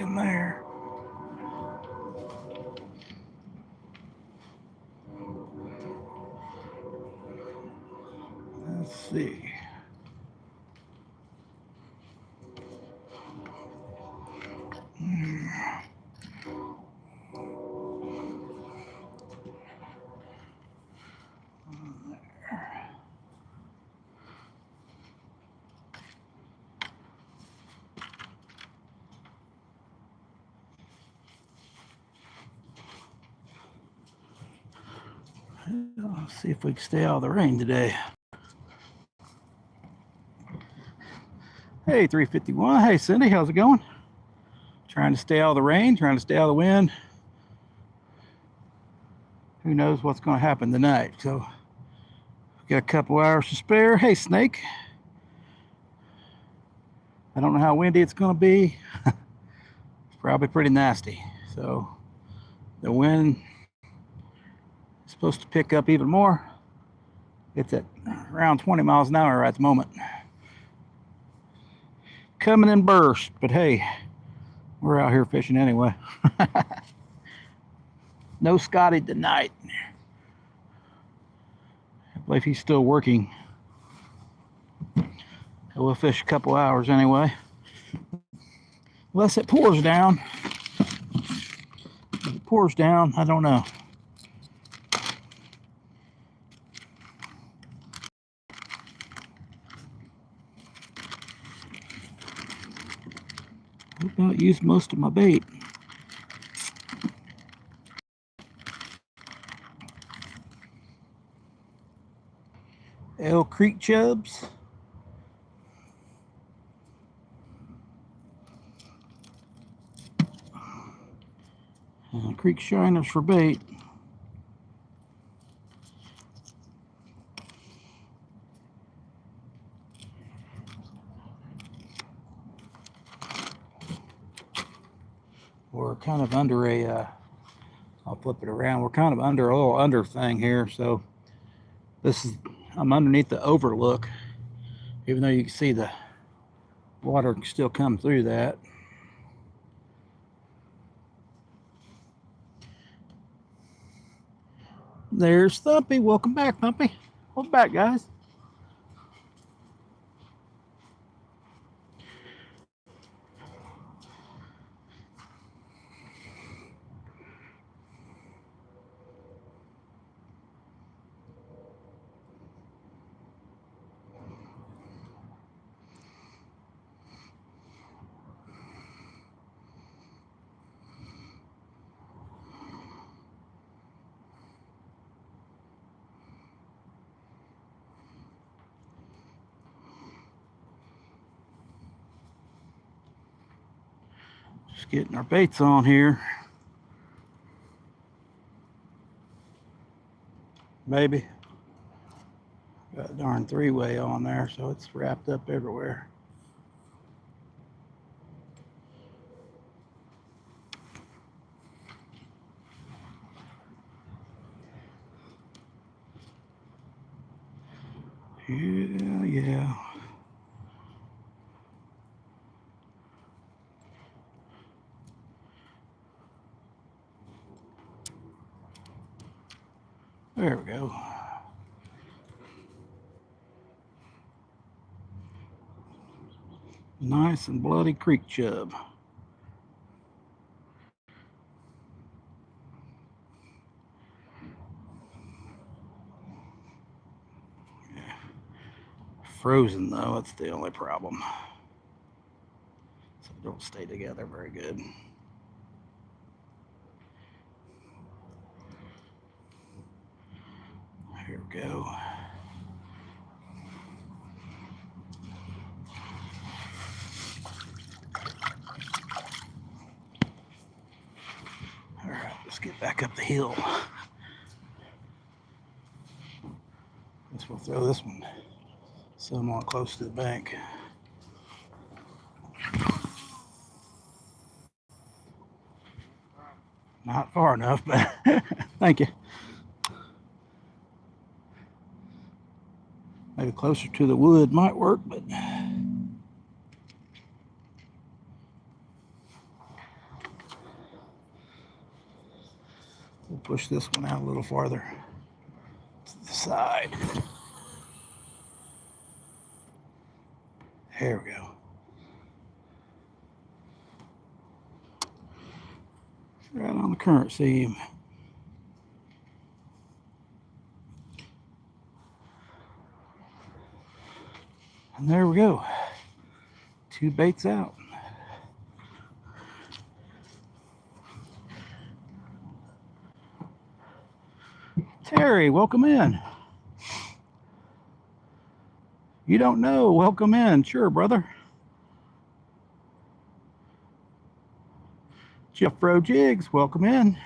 in there. Let's see. Let's see if we can stay out of the rain today. Hey, 351. Hey, Cindy, how's it going? Trying to stay out of the rain, trying to stay out of the wind. Who knows what's going to happen tonight? So, we've got a couple hours to spare. Hey, Snake. I don't know how windy it's going to be. It's probably pretty nasty. So, the wind is supposed to pick up even more. It's at around 20 miles an hour at the moment. Coming in bursts, but hey, we're out here fishing anyway. No Scotty tonight. I believe he's still working. We'll fish a couple hours anyway. Unless it pours down. If it pours down, I don't know. I hope I used most of my bait. Elk Creek chubs. Creek shiners for bait. We're kind of under a, I'll flip it around. We're kind of under a little under thing here. So this is, I'm underneath the overlook, even though you can see the water can still come through that. There's Thumpy. Welcome back, Thumpy. Welcome back, guys. Just getting our baits on here. Maybe. Got a darn three-way on there, so it's wrapped up everywhere. Yeah. There we go. Nice and bloody creek chub. Yeah. Frozen though, that's the only problem. So they don't stay together very good. Here we go. All right, let's get back up the hill. Guess we'll throw this one somewhat close to the bank. Not far enough, but thank you. Maybe closer to the wood might work, but push this one out a little farther to the side. There we go. Right on the current seam. And there we go. 2 baits out. Terry, welcome in. You don't know, welcome in. Sure, brother. Jeff Bro Jigs, welcome in.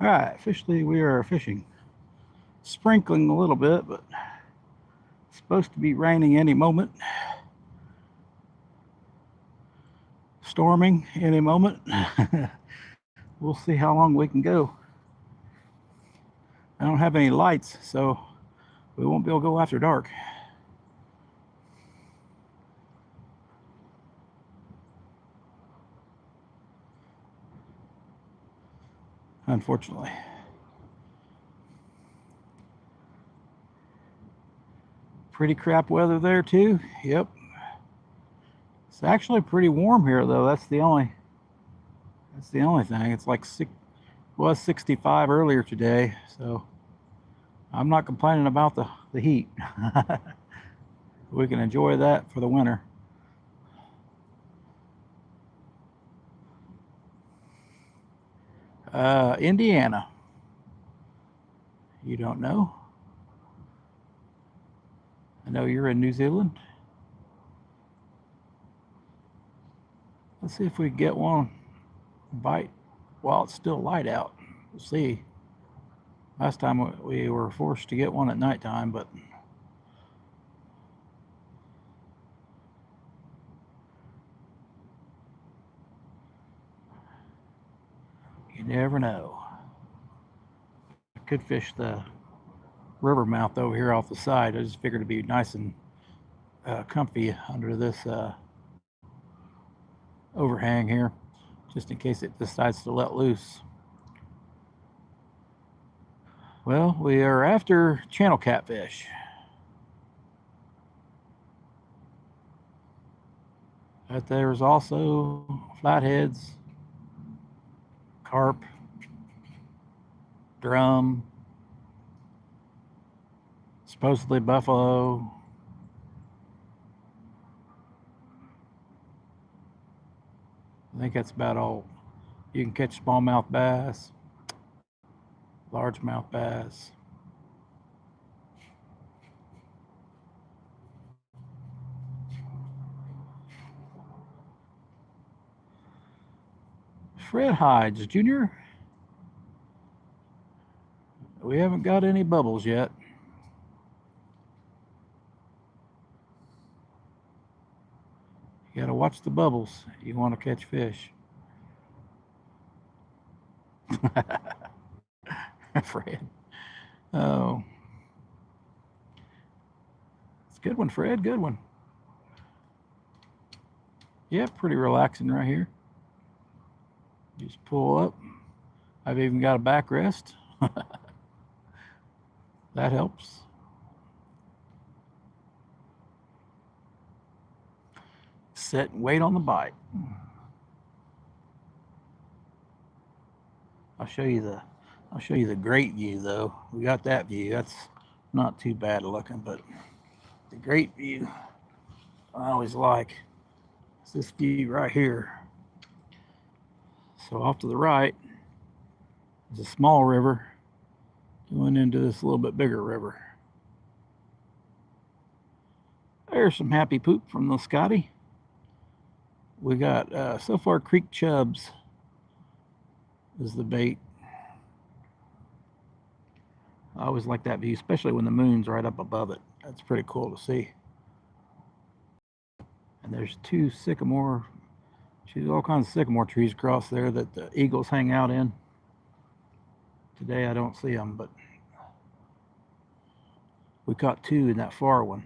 All right, officially we are fishing. Sprinkling a little bit, but it's supposed to be raining any moment. Storming any moment. We'll see how long we can go. I don't have any lights, so we won't be able to go after dark. Unfortunately. Pretty crap weather there too. Yep. It's actually pretty warm here though. That's the only thing. It's like was 65 earlier today, so I'm not complaining about the heat. We can enjoy that for the winter. Indiana. You don't know? I know you're in New Zealand. Let's see if we can get one bite while it's still light out. We'll see. Last time we were forced to get one at nighttime, but you never know. I could fish the river mouth over here off the side. I just figured it'd be nice and comfy under this overhang here, just in case it decides to let loose. Well, we are after channel catfish. But there's also flatheads, carp, drum, supposedly buffalo. I think that's about all. You can catch smallmouth bass, largemouth bass. Fred Hides Jr. We haven't got any bubbles yet. You gotta watch the bubbles. You want to catch fish. Fred. Oh. It's a good one, Fred. Good one. Yeah, pretty relaxing right here. Just pull up. I've even got a backrest. That helps. Sit and wait on the bite. I'll show you the great view though. We got that view. That's not too bad looking, but the great view I always like is this view right here. So off to the right is a small river going into this little bit bigger river. There's some happy poop from the Scotty. We got so far creek chubs is the bait. I always like that view, especially when the moon's right up above it. That's pretty cool to see. And there's all kinds of sycamore trees across there that the eagles hang out in. Today I don't see them, but we caught 2 in that far one.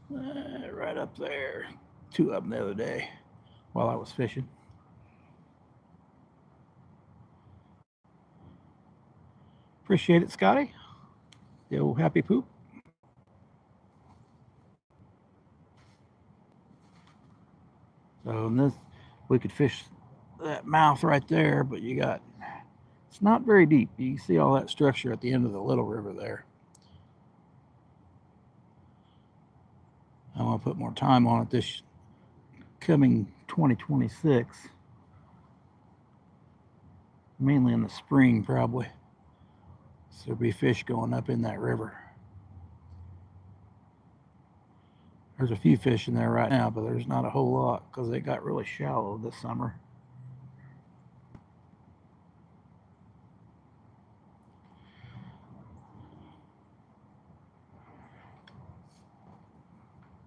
Right up there. 2 of them the other day while I was fishing. Appreciate it, Scotty. The old happy poop. So in this, we could fish that mouth right there, but it's not very deep. You can see all that structure at the end of the little river there. I want to put more time on it this coming 2026. Mainly in the spring, probably. So there'll be fish going up in that river. There's a few fish in there right now, but there's not a whole lot because it got really shallow this summer.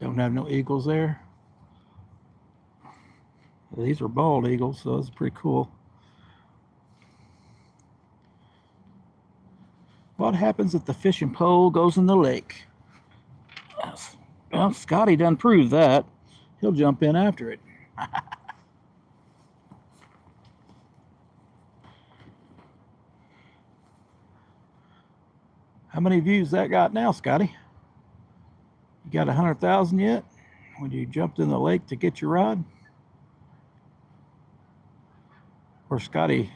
Don't have no eagles there. These are bald eagles, so it's pretty cool. What happens if the fishing pole goes in the lake? Well, Scotty done proved that. He'll jump in after it. How many views that got now, Scotty? You got 100,000 yet? When you jumped in the lake to get your rod? Or Scotty,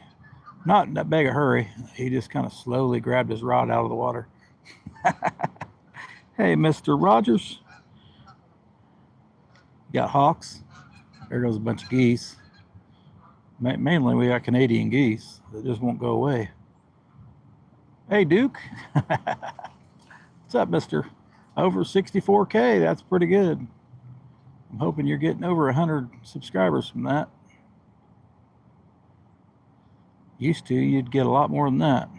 not in that big a hurry. He just kind of slowly grabbed his rod out of the water. Hey, Mr. Rogers. You got hawks. There goes a bunch of geese. Mainly we got Canadian geese that just won't go away. Hey, Duke. What's up, Mr.? Over 64K. That's pretty good. I'm hoping you're getting over 100 subscribers from that. Used to, you'd get a lot more than that.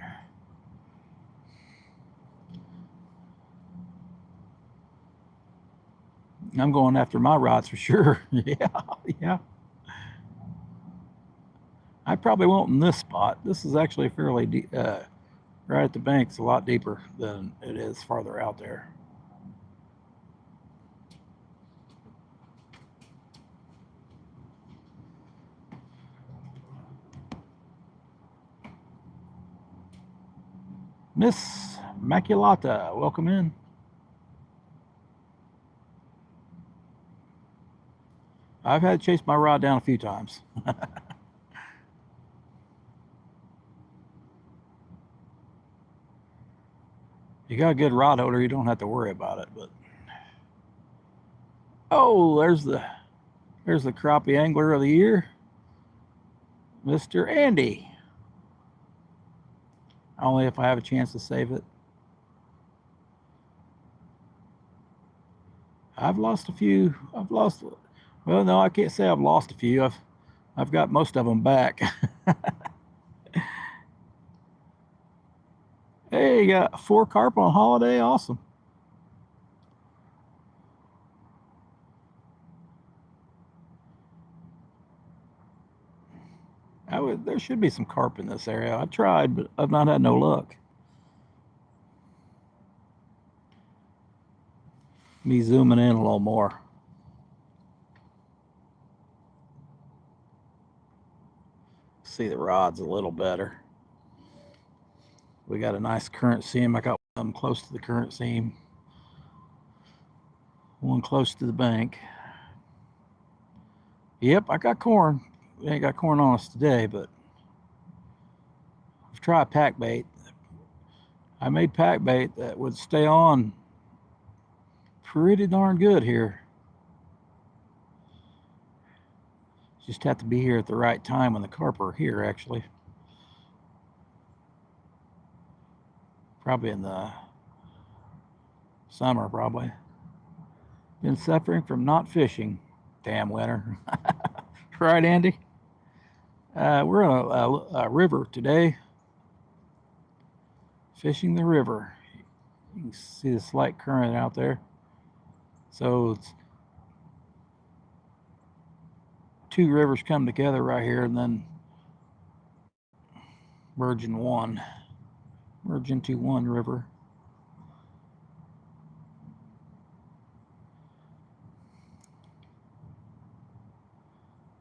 I'm going after my rods for sure. Yeah. I probably won't in this spot. This is actually fairly deep. Right at the bank, it's a lot deeper than it is farther out there. Miss Maculata, welcome in. I've had to chase my rod down a few times. You got a good rod holder, you don't have to worry about it. But oh, there's the crappie angler of the year, Mr. Andy. Only if I have a chance to save it. I've lost a few. Well, no, I can't say I've lost a few. I've got most of them back. Hey, you got 4 carp on holiday. Awesome. There should be some carp in this area. I tried, but I've not had no luck. Me zooming in a little more. See the rods a little better. We got a nice current seam. I got one close to the current seam, one close to the bank. Yep, I got corn. We ain't got corn on us today, but I've tried pack bait. I made pack bait that would stay on pretty darn good here. Just have to be here at the right time when the carp are here, actually. Probably in the summer, probably. Been suffering from not fishing. Damn winter. Right, Andy? We're on a river today. Fishing the river. You can see the slight current out there. So it's 2 rivers come together right here and then merge into one river.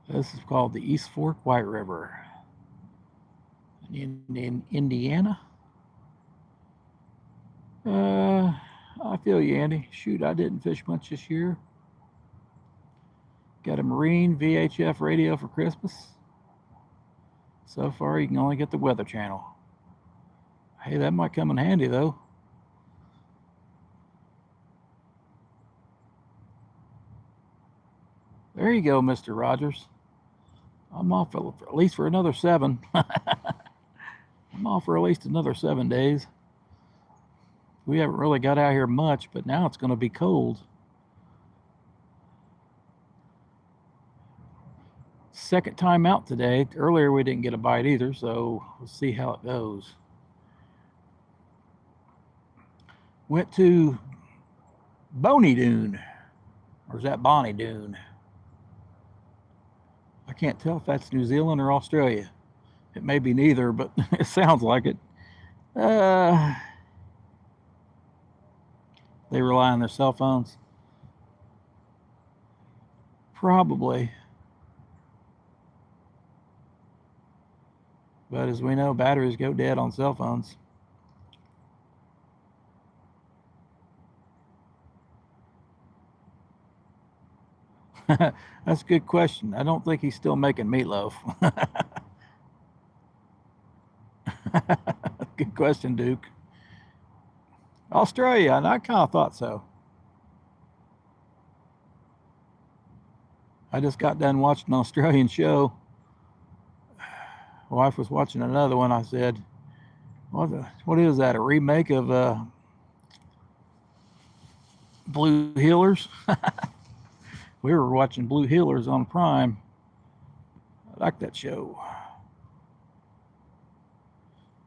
This is called the East Fork White River in Indiana. I feel you, Andy. Shoot, I didn't fish much this year. Got a Marine VHF radio for Christmas. So far, you can only get the Weather Channel. Hey, that might come in handy, though. There you go, Mr. Rogers. I'm off for at least for another 7. I'm off for at least another 7 days. We haven't really got out here much, but now it's going to be cold. Second time out today. Earlier we didn't get a bite either, so we'll see how it goes. Went to Boney Dune, or is that Bonnie Dune? I can't tell if that's New Zealand or Australia. It may be neither, but it sounds like it. They rely on their cell phones. Probably. But as we know, batteries go dead on cell phones. That's a good question. I don't think he's still making meatloaf. Good question, Duke. Australia, and I kind of thought so. I just got done watching an Australian show. My wife was watching another one. I said, what is that, a remake of Blue Heelers? We were watching Blue Heelers on Prime. I like that show.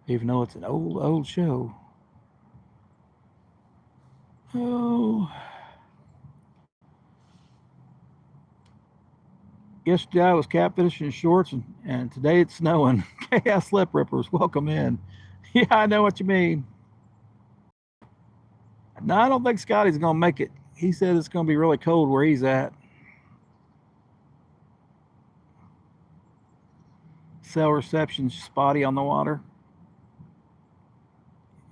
Even though it's an old show. Oh. Yesterday I was catfishing in shorts, and today it's snowing. Chaos Lip Rippers, welcome in. Yeah, I know what you mean. No, I don't think Scotty's going to make it. He said it's going to be really cold where he's at. Cell reception spotty on the water.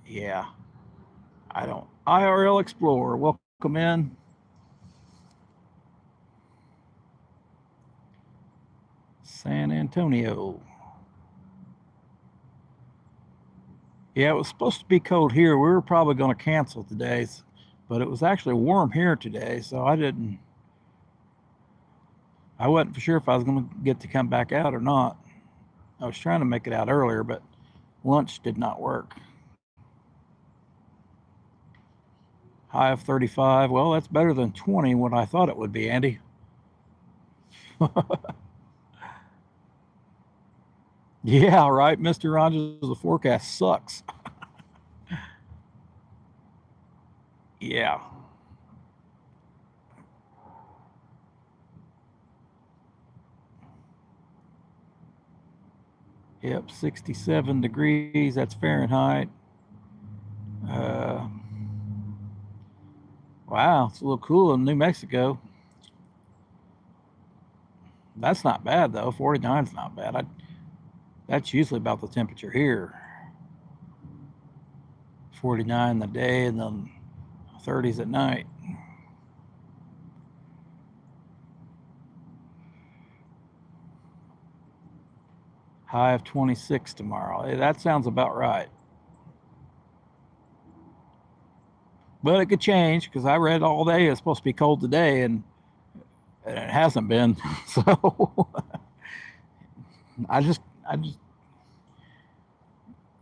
Yeah. I don't. IRL Explorer, welcome in. San Antonio. Yeah, it was supposed to be cold here. We were probably going to cancel today, but it was actually warm here today, so I wasn't for sure if I was going to get to come back out or not. I was trying to make it out earlier, but lunch did not work. High of 35. Well, that's better than 20, what I thought it would be, Andy. Yeah, right, Mr. Rogers, the forecast sucks. Yeah. Yep, 67 degrees, that's Fahrenheit. Wow, it's a little cool in New Mexico. That's not bad, though. 49 is not bad. That's usually about the temperature here. 49 in the day and then 30s at night. High of 26 tomorrow. Hey, that sounds about right. But it could change because I read all day it's supposed to be cold today, and it hasn't been. So I just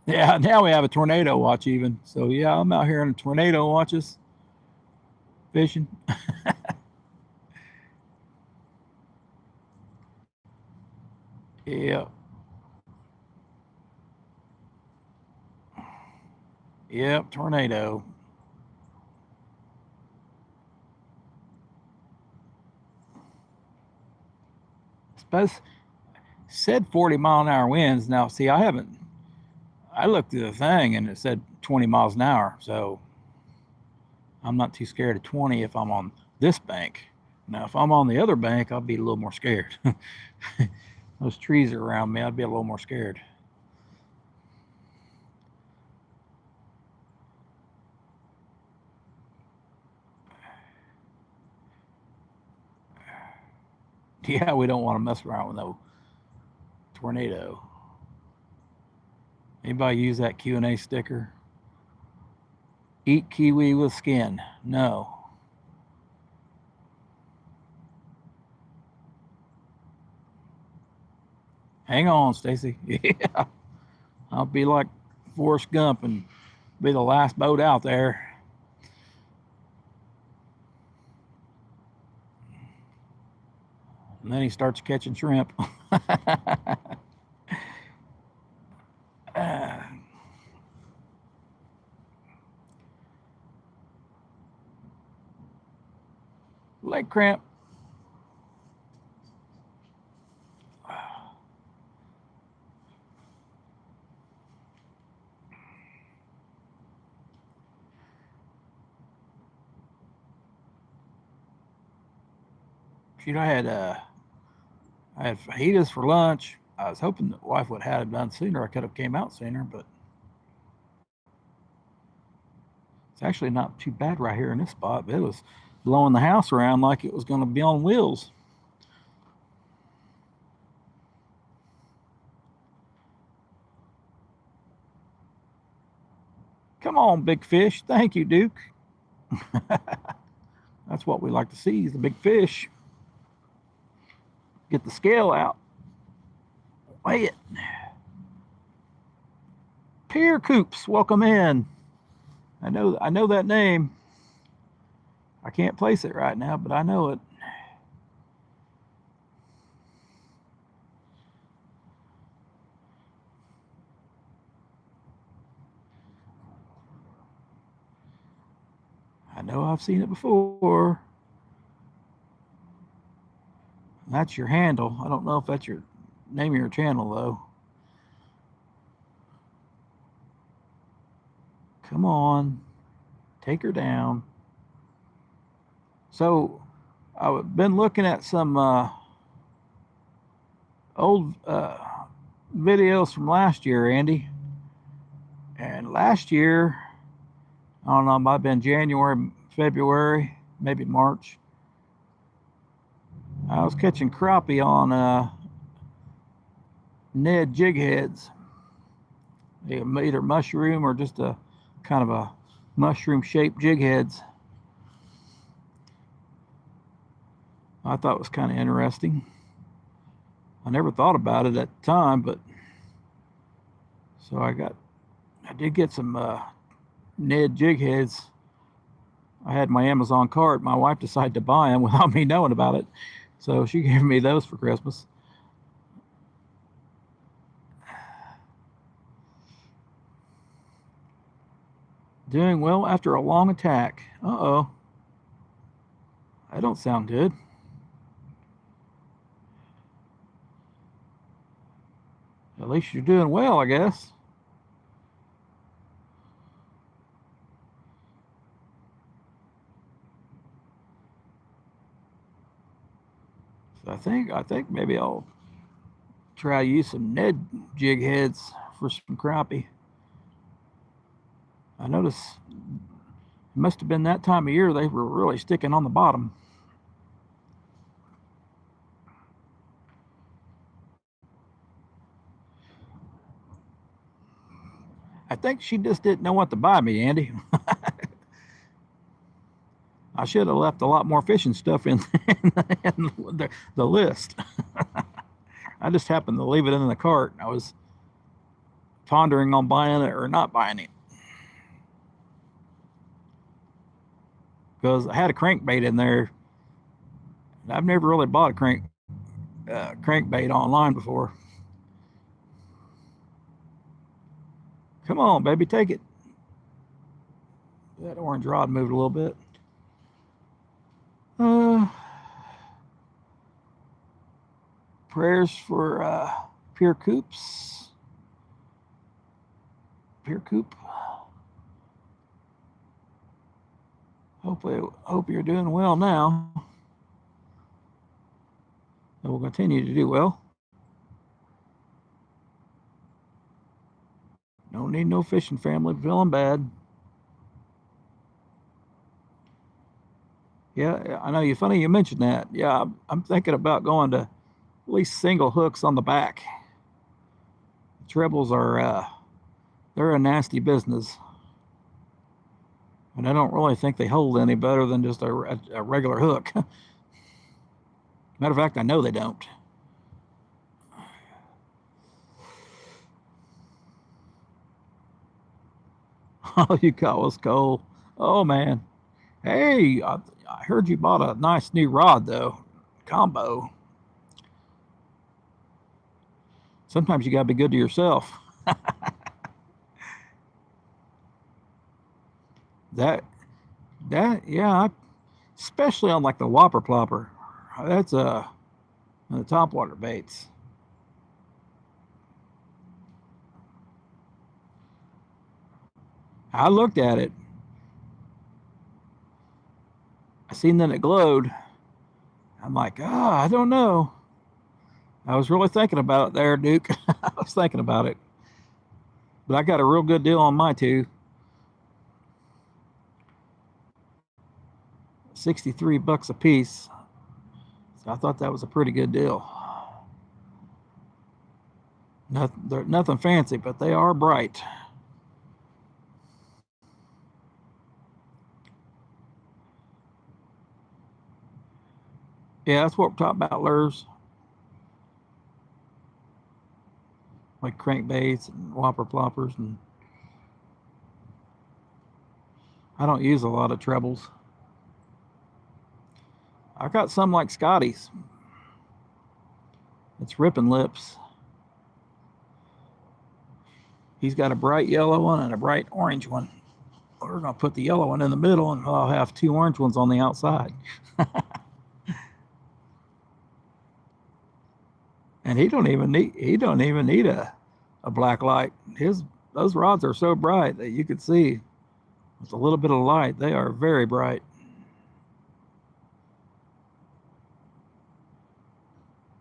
yeah, now we have a tornado watch even. So yeah, I'm out here in tornado watches fishing. Yeah. Yep, tornado. Said 40-mile-an-hour winds. Now, see, I looked at the thing and it said 20 miles an hour. So I'm not too scared of 20 if I'm on this bank. Now, if I'm on the other bank, I'll be a little more scared. Those trees are around me, I'd be a little more scared. Yeah, we don't want to mess around with no tornado. Anybody use that Q&A sticker? Eat kiwi with skin. No. Hang on, Stacy. Yeah. I'll be like Forrest Gump and be the last boat out there. And then he starts catching shrimp. Leg cramp. Shoot, I had fajitas for lunch. I was hoping the wife would have had it done sooner. I could have came out sooner, but it's actually not too bad right here in this spot. But it was blowing the house around like it was going to be on wheels. Come on, big fish. Thank you, Duke. That's what we like to see is the big fish. Get the scale out. Weigh it. Pier Coops, welcome in. I know that name. I can't place it right now, but I know it. I know I've seen it before. That's your handle. I don't know if that's your name of your channel though. Come on, take her down. So I've been looking at some old videos from last year, Andy. And last year, I don't know, it might have been January, February, maybe March. I was catching crappie on Ned jig heads, either mushroom or just a kind of a mushroom shaped jig heads. I thought it was kind of interesting. I never thought about it at the time, but so I did get some Ned jig heads. I had my Amazon cart. My wife decided to buy them without me knowing about it, so she gave me those for Christmas. Doing well after a long attack. Uh-oh. That don't sound good. At least you're doing well, I guess. So I think maybe I'll try to use some Ned jig heads for some crappie. I noticed it must have been that time of year they were really sticking on the bottom. I think she just didn't know what to buy me, Andy. I should have left a lot more fishing stuff in the list. I just happened to leave it in the cart. I was pondering on buying it or not buying it because I had a crankbait in there. I've never really bought a crankbait online before. Come on, baby, take it. That orange rod moved a little bit. Prayers for Pier Coops. Pier Coop. Hope you're doing well now. and will continue to do well. Don't need no fishing family feeling bad. Yeah, I know you. Funny you mentioned that. Yeah, I'm thinking about going to at least single hooks on the back. Trebles are they're a nasty business, and I don't really think they hold any better than just a regular hook. Matter of fact, I know they don't. All you caught was coal. Oh man. Hey, I heard you bought a nice new rod though, combo. Sometimes you gotta be good to yourself. That yeah, especially on like the whopper plopper. That's the topwater baits. I looked at it. I seen that it glowed. I'm like, I don't know. I was really thinking about it there, Duke. I was thinking about it. But I got a real good deal on my two. 63 bucks a piece. So I thought that was a pretty good deal. They're nothing fancy, but they are bright. Yeah, that's what we're talking about, lures. Like crankbaits and whopper ploppers. And I don't use a lot of trebles. I got some like Scotty's. It's ripping lips. He's got a bright yellow one and a bright orange one. We're going to put the yellow one in the middle, and I'll have two orange ones on the outside. And he don't even need a black light. Those rods are so bright that you could see with a little bit of light, they are very bright.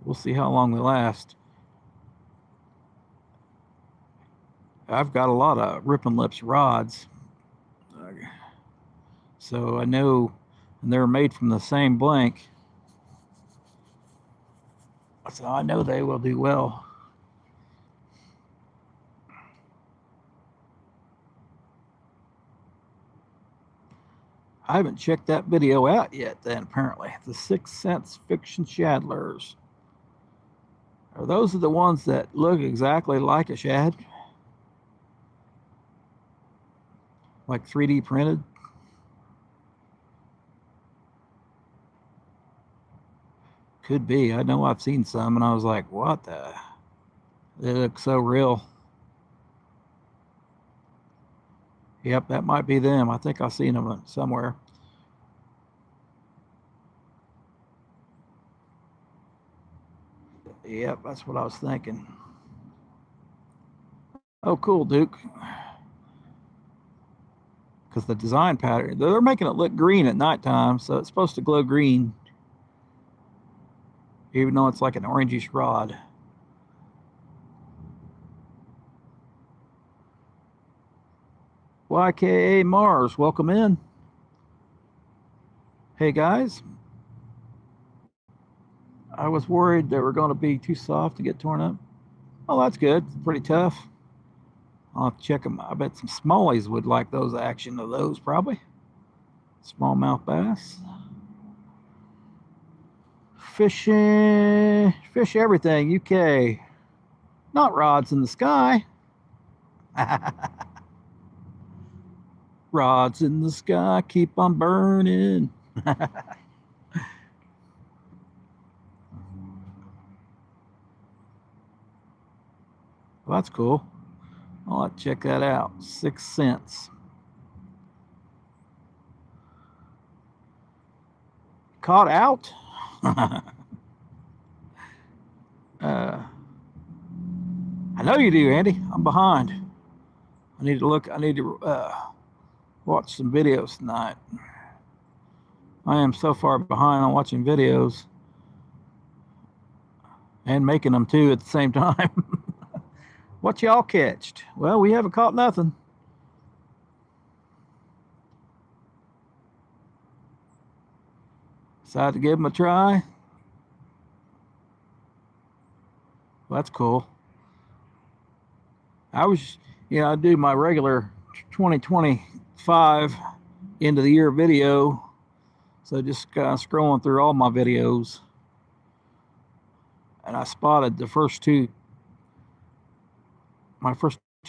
We'll see how long they last. I've got a lot of ripping lips rods, so I know, and they're made from the same blank, so I know they will do well. I haven't checked that video out yet. Then apparently, the 6 Sense Fiction Shad lures. Are those the ones that look exactly like a shad, like 3D printed? Could be. I know I've seen some, and I was like, "What the?" They look so real. Yep, that might be them. I think I've seen them somewhere. Yep, that's what I was thinking. Oh, cool, Duke. Because the design pattern, they're making it look green at nighttime, so it's supposed to glow green, even though it's like an orangish rod. YKA Mars, welcome in. Hey guys, I was worried they were going to be too soft to get torn up. Oh, that's good. It's pretty tough. I'll have to check them. I bet some smallies would like those action of those, probably. Smallmouth bass. Fishing, fish everything, UK. Not rods in the sky. Rods in the sky keep on burning. Well, that's cool. I'll have to check that out. 6 Sense. Caught out? I know you do, Andy. I'm behind. I need to look. I need to watch some videos tonight. I am so far behind on watching videos. and making them too at the same time. What y'all catched? Well, we haven't caught nothing. Decided to give them a try. Well, that's cool. I was, I do my regular 2025 end of the year video. So just kind of scrolling through all my videos. And I spotted my first two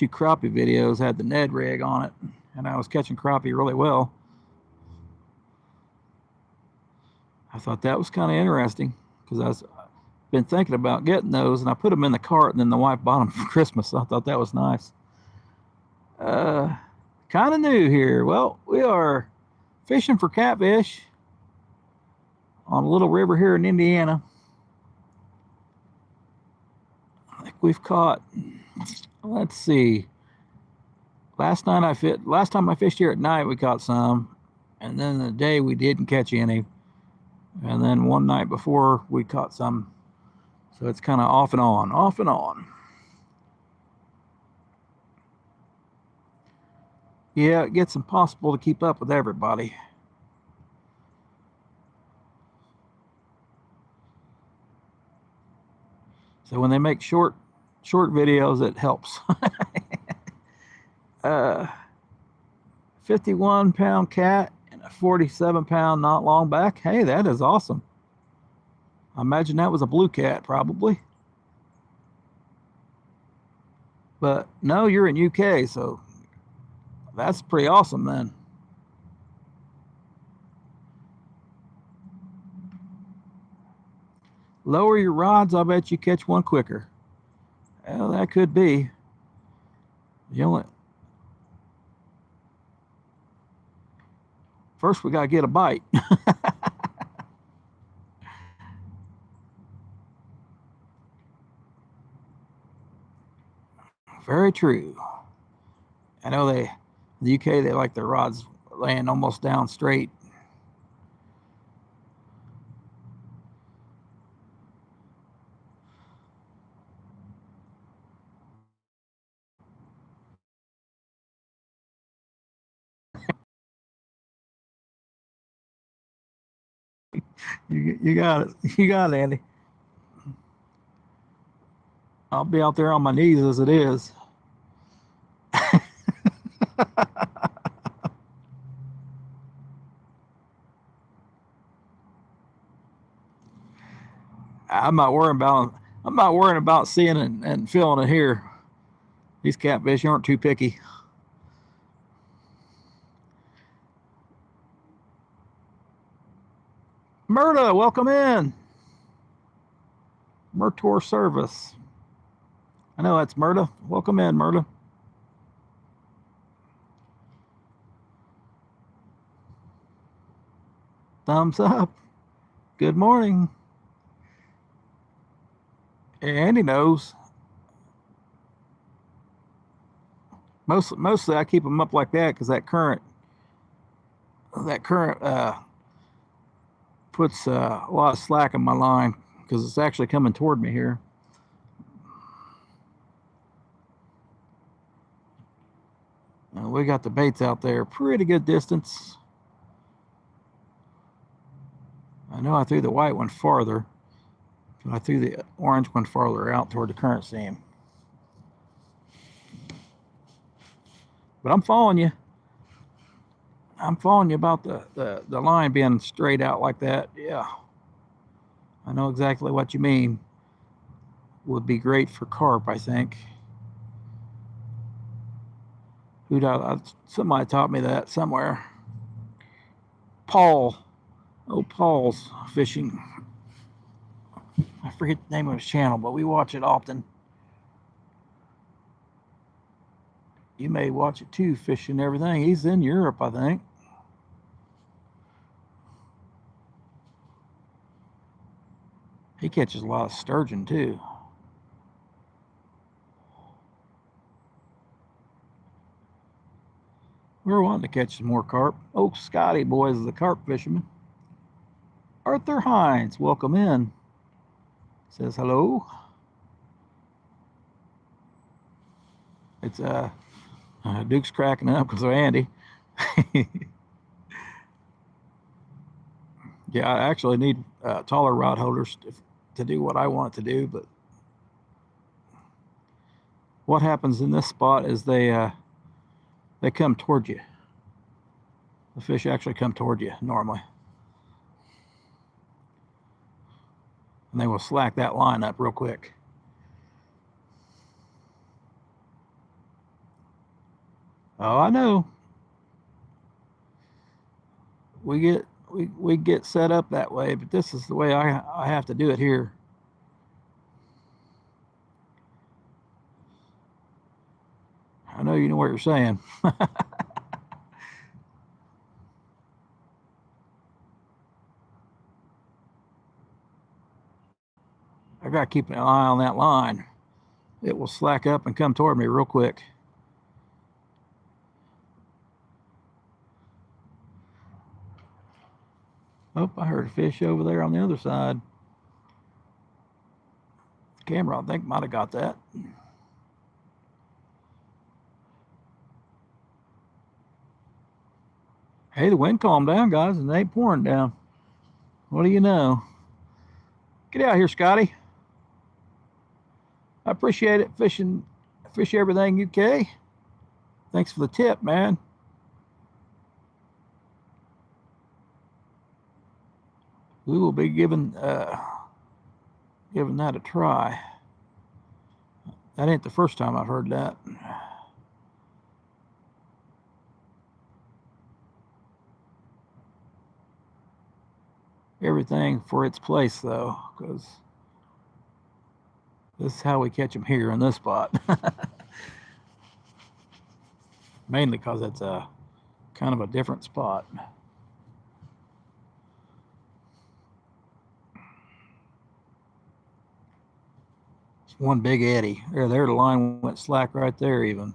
crappie videos had the Ned rig on it. And I was catching crappie really well. I thought that was kind of interesting because I've been thinking about getting those, and I put them in the cart, and then the wife bought them for Christmas. So I thought that was nice. Kind of new here. Well, we are fishing for catfish on a little river here in Indiana. I think we've caught, let's see. Last time I fished here at night, we caught some, and then the day we didn't catch any. And then one night before, we caught some. So it's kind of off and on, off and on. Yeah, it gets impossible to keep up with everybody. So when they make short videos, it helps. 51-pound cat and a 47-pound not long back. Hey, that is awesome. I imagine that was a blue cat, probably. But no, you're in UK, so that's pretty awesome then. Lower your rods, I bet you catch one quicker. Well, that could be. First we got to get a bite. Very true. I know in the UK, they like their rods laying almost down straight. You got it. You got it, Andy. I'll be out there on my knees as it is. I'm not worrying about seeing it and feeling it here. These catfish aren't too picky. Murda, welcome in. Murtor Service. I know that's Murda. Welcome in, Murda. Thumbs up. Good morning. Andy knows. Mostly I keep them up like that because that current puts a lot of slack in my line because it's actually coming toward me here. We got the baits out there pretty good distance. I know I threw the white one farther, but I threw the orange one farther out toward the current seam. But I'm following you. I'm following you about the line being straight out like that. Yeah. I know exactly what you mean. Would be great for carp, I think. Somebody taught me that somewhere. Paul. Oh, Paul's fishing. I forget the name of his channel, but we watch it often. You may watch it too, fishing everything. He's in Europe, I think. He catches a lot of sturgeon too. We're wanting to catch some more carp. Oh, Scotty boys is a carp fisherman. Arthur Hines, welcome in. Says hello. It's Duke's cracking up because of Andy. Yeah, I actually need taller rod holders to do what I want it to do. But what happens in this spot is they come toward you. The fish actually come toward you normally, and they will slack that line up real quick. Oh, I know. We get set up that way, but this is the way I have to do it here. I know you know what you're saying. I got to keep an eye on that line. It will slack up and come toward me real quick. Oh, I heard a fish over there on the other side. The camera, I think, might have got that. Hey, the wind calmed down, guys, and it ain't pouring down. What do you know? Get out here, Scotty. I appreciate it. Fish everything UK. Thanks for the tip, man. We will be giving that a try. That ain't the first time I've heard that. Everything for its place, though, because this is how we catch them here in this spot. Mainly because it's a kind of a different spot. It's one big eddy. There, the line went slack right there even.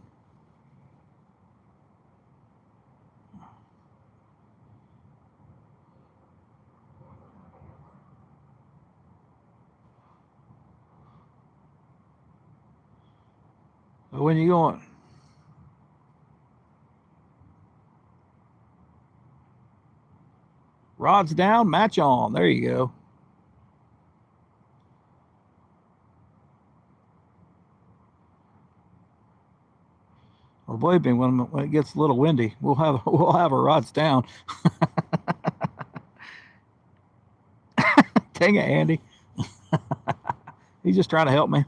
When you going? Rods down, match on. There you go. Well, believe me, when it gets a little windy, we'll have our rods down. Dang it, Andy. He's just trying to help me.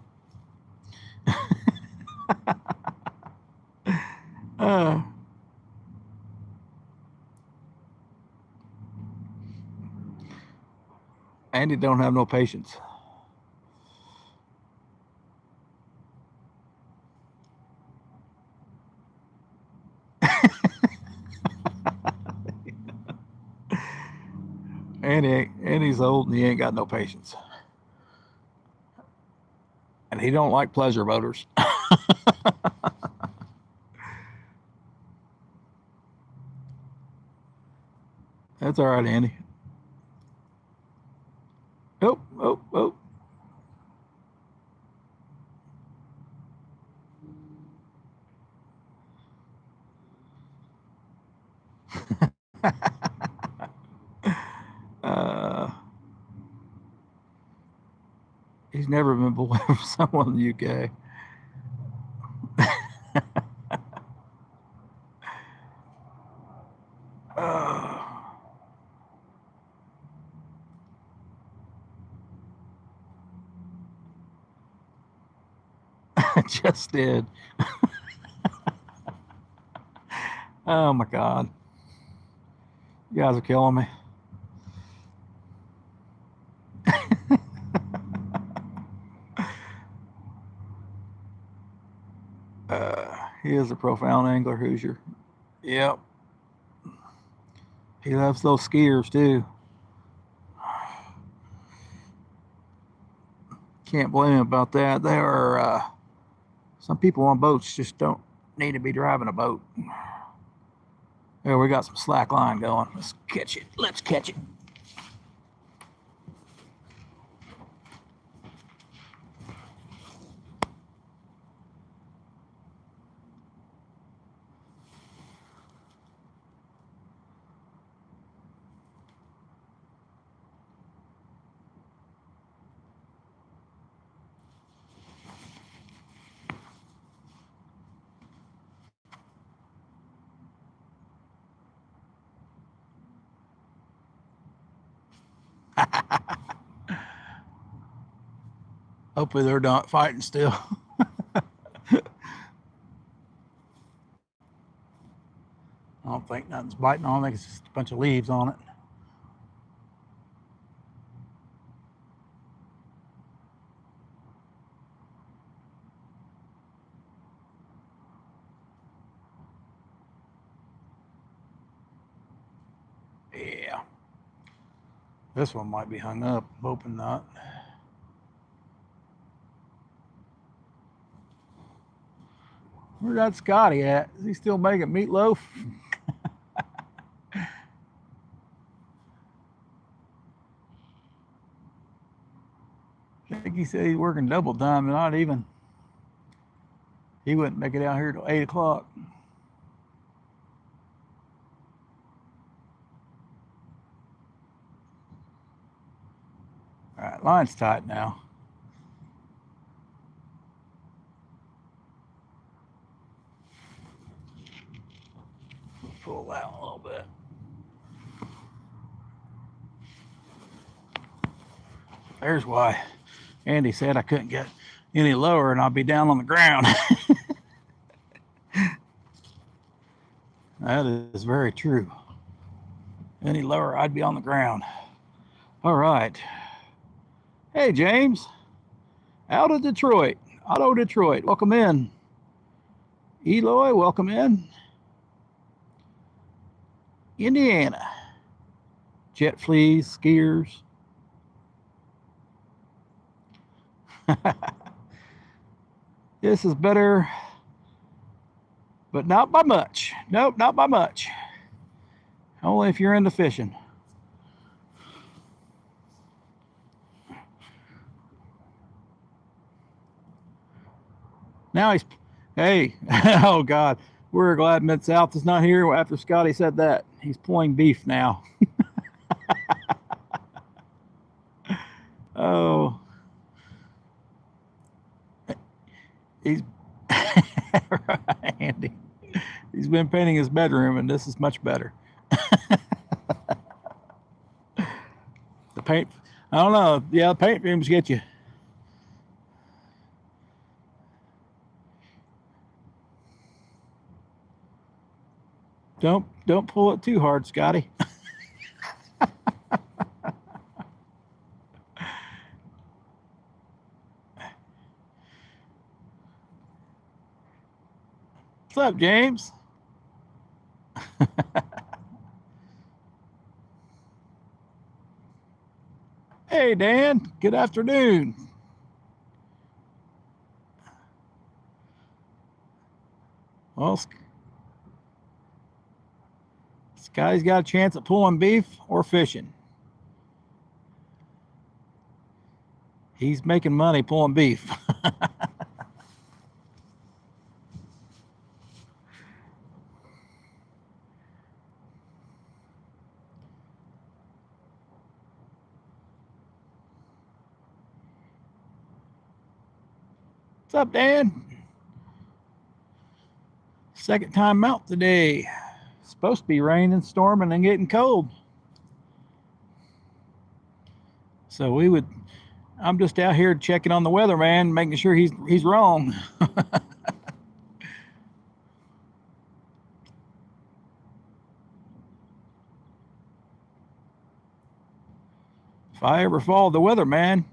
Andy don't have no patience. Andy's old and he ain't got no patience. And he don't like pleasure boaters. That's all right, Andy. Oh, oh, oh. He's never been below someone in the UK. Just did. Oh my God. You guys are killing me. He is a profound angler, Hoosier. Yep. He loves those skiers too. Can't blame him about that. There are some people on boats just don't need to be driving a boat. There, we got some slack line going. Let's catch it. Let's catch it. Hopefully they're not fighting still. I don't think nothing's biting on it. I think it's just a bunch of leaves on it. Yeah. This one might be hung up. I'm hoping not. Where's that Scotty at? Is he still making meatloaf? I think he said he's working double time, not even. He wouldn't make it out here till 8 o'clock. All right, line's tight now. Pull that a little bit. There's why Andy said I couldn't get any lower and I'll be down on the ground. That is very true. Any lower, I'd be on the ground. All right. Hey, James. Out of Detroit. Auto Detroit. Welcome in. Eloy, welcome in. Indiana. Jet fleas, skiers. This is better, but not by much. Nope, not by much. Only if you're into fishing. Now he's, hey, oh God, we're glad Mid-South is not here after Scotty said that. He's pulling beef now. Oh, he's, Andy, he's been painting his bedroom and this is much better. The paint, I don't know. Yeah, the paint fumes get you. Don't pull it too hard, Scotty. What's up, James? Hey, Dan. Good afternoon. Well, Scotty's got a chance at pulling beef or fishing. He's making money pulling beef. What's up, Dan? Second time out today. Supposed to be raining, storming, and getting cold. So I'm just out here checking on the weatherman, making sure he's wrong. If I ever followed the weatherman,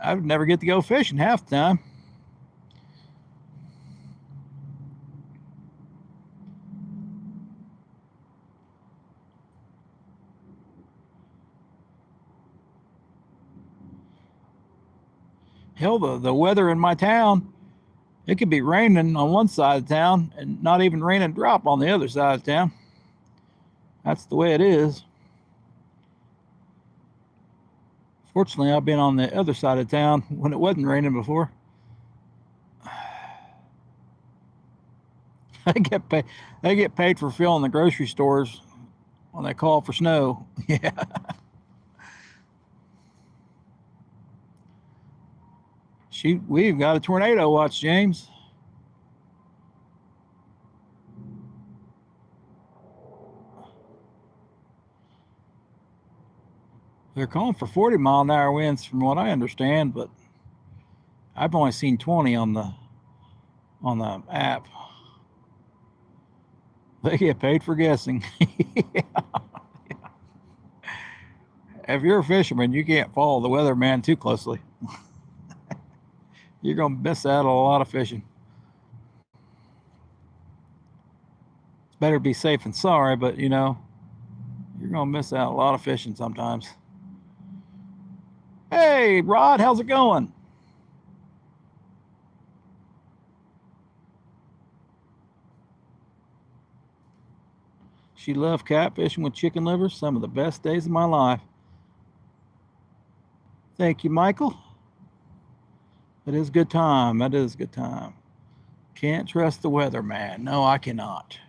I would never get to go fishing half the time. Hell, the weather in my town, it could be raining on one side of town and not even rain and drop on the other side of town. That's the way it is. Fortunately, I've been on the other side of town when it wasn't raining before. They get paid for filling the grocery stores when they call for snow. Yeah. Shoot, we've got a tornado watch, James. They're calling for 40-mile-an-hour winds from what I understand, but I've only seen 20 on the app. They get paid for guessing. If you're a fisherman, you can't follow the weatherman too closely. You're gonna miss out on a lot of fishing. It's better to be safe than sorry, but you know, you're gonna miss out a lot of fishing sometimes. Hey, Rod, how's it going? She loved catfishing with chicken livers. Some of the best days of my life. Thank you, Michael. That is a good time. That is a good time. Can't trust the weather, man. No, I cannot.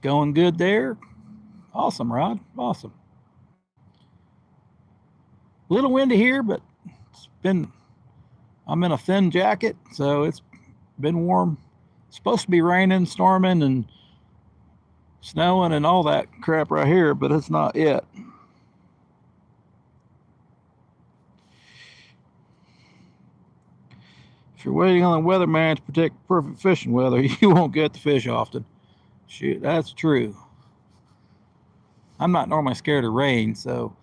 Going good there? Awesome, Rod. Awesome. A little windy here, but it's been, I'm in a thin jacket, so it's been warm. It's supposed to be raining, storming, and snowing and all that crap right here, but it's not yet. If you're waiting on the weatherman to predict perfect fishing weather, you won't get the fish often. Shoot, that's true. I'm not normally scared of rain, so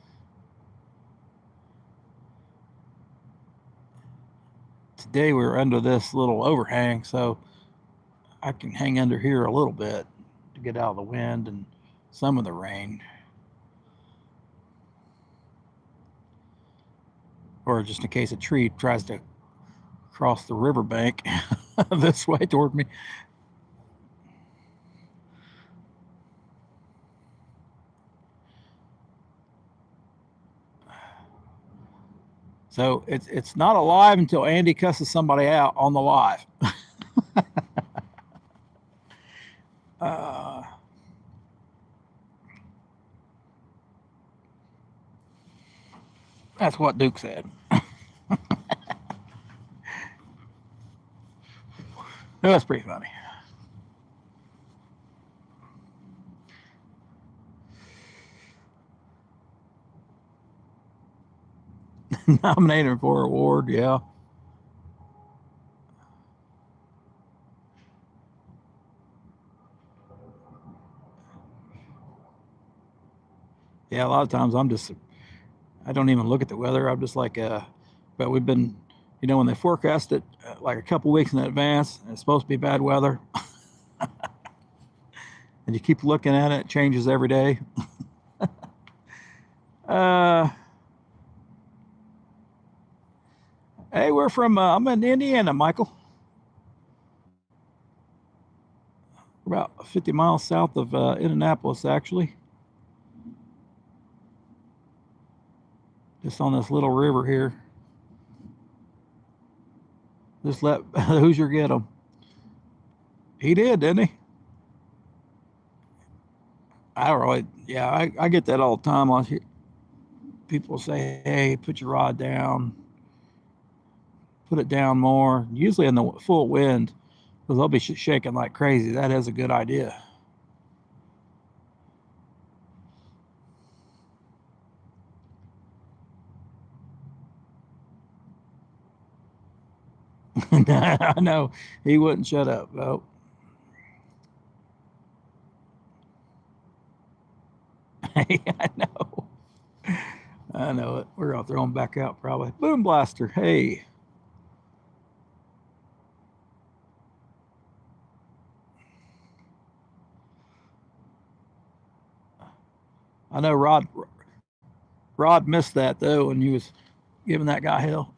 today we were under this little overhang, so I can hang under here a little bit to get out of the wind and some of the rain. Or just in case a tree tries to cross the riverbank this way toward me. So it's not alive until Andy cusses somebody out on the live. uh, that's what Duke said. That's pretty funny. Nominated for an award, yeah. Yeah, a lot of times I don't even look at the weather. I'm just like, but we've been, you know, when they forecast it like a couple weeks in advance, and it's supposed to be bad weather, and you keep looking at it, it changes every day. uh, hey, we're from, I'm in Indiana, Michael. We're about 50 miles south of Indianapolis, actually. Just on this little river here. Just let Hoosier get him. He did, didn't he? I don't really, yeah, I get that all the time. I hear people say, hey, put your rod down, put it down more. Usually in the full wind, because they'll be shaking like crazy. That is a good idea. I know he wouldn't shut up. Nope. I know. I know it. We're gonna throw him back out probably. Boom blaster. Hey. I know Rod missed that though when he was giving that guy hell.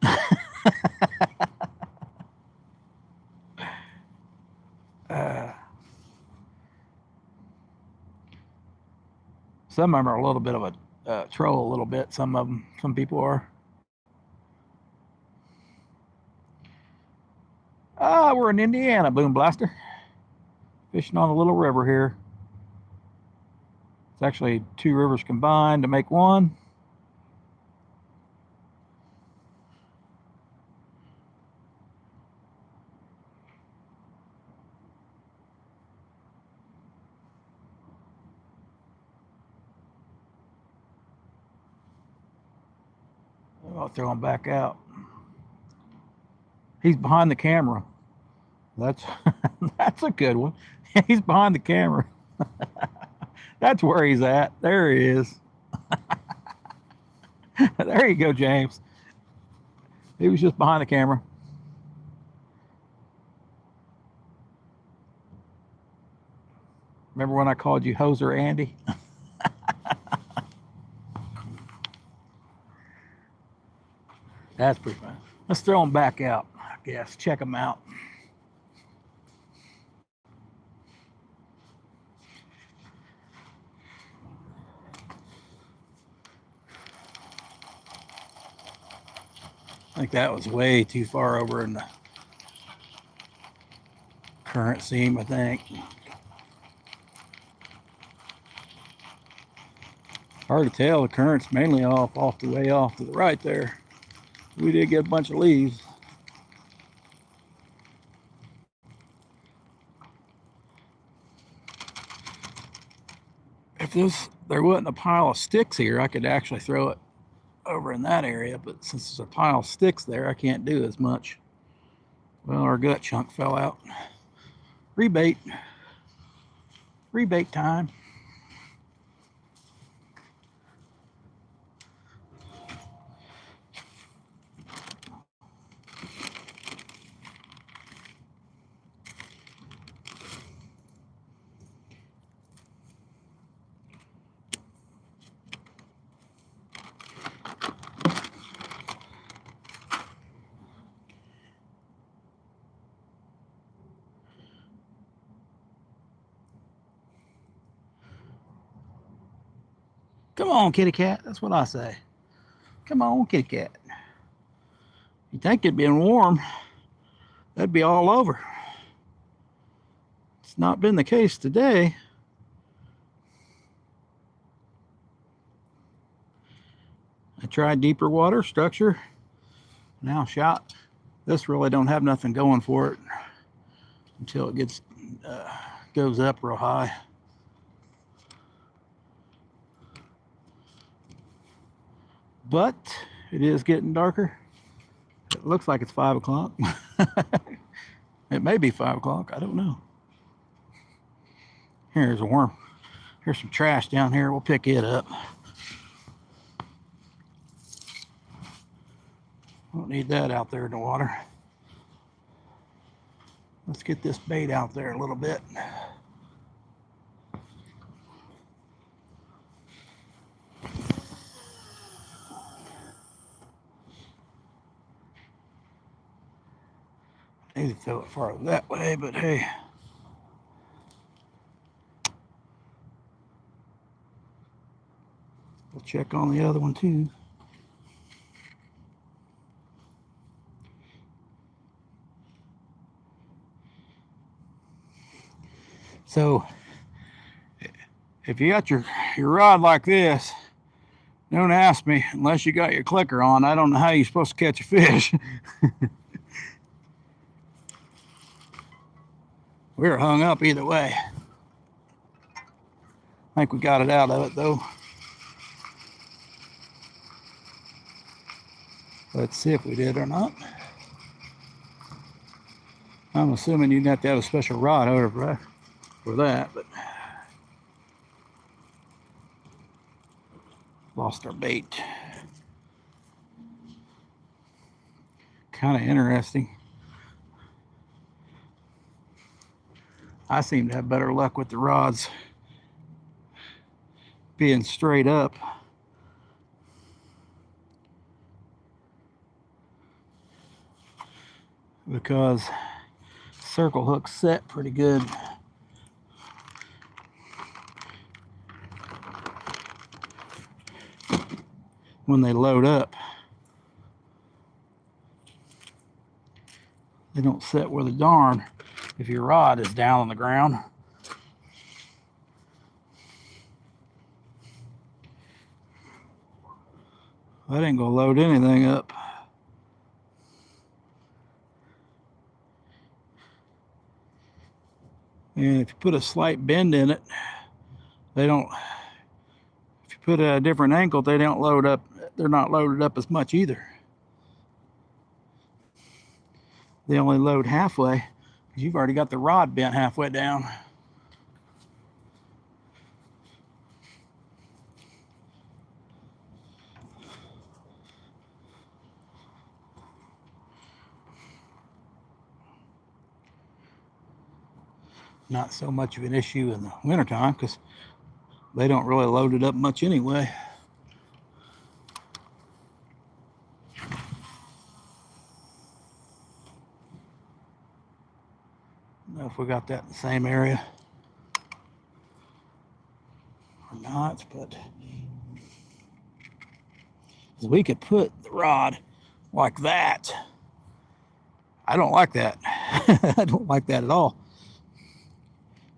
uh, some of them are a little bit of a troll, a little bit. Some of them, some people are. We're in Indiana, Boom Blaster. Fishing on a little river here. It's actually two rivers combined to make one. I'll throw him back out. He's behind the camera. That's that's a good one. He's behind the camera. That's where he's at. There he is. There you go, James. He was just behind the camera. Remember when I called you Hoser Andy? That's pretty fun. Let's throw them back out, I guess. Check them out. I think that was way too far over in the current seam, I think. Hard to tell. The current's mainly off the way off to the right there. We did get a bunch of leaves. If there wasn't a pile of sticks here, I could actually throw it over in that area, but since there's a pile of sticks there, I can't do as much. Well, our gut chunk fell out. Rebait time. Come on, kitty cat. That's what I say. Come on, kitty cat. You think it'd been warm, that'd be all over. It's not been the case today. I tried deeper water structure. Now shot. This really don't have nothing going for it until it gets goes up real high. But it is getting darker. It looks like it's 5 o'clock. It may be 5 o'clock. I don't know. Here's a worm. Here's some trash down here. We'll pick it up. Don't need that out there in the water. Let's get this bait out there a little bit. I need to throw it farther that way, but hey. We'll check on the other one too. So if you got your rod like this, don't ask me unless you got your clicker on. I don't know how you're supposed to catch a fish. We were hung up either way. I think we got it out of it though. Let's see if we did or not. I'm assuming you'd have to have a special rod over for that, but lost our bait. Kind of interesting. I seem to have better luck with the rods being straight up. Because circle hooks set pretty good. When they load up, they don't set where the darn if your rod is down on the ground. That ain't gonna load anything up. And if you put a slight bend in it, they don't, if you put it at a different angle, they don't load up. They're not loaded up as much either. They only load halfway because you've already got the rod bent halfway down. Not so much of an issue in the wintertime because they don't really load it up much anyway. I don't know if we got that in the same area or not, but we could put the rod like that. I don't like that. I don't like that at all.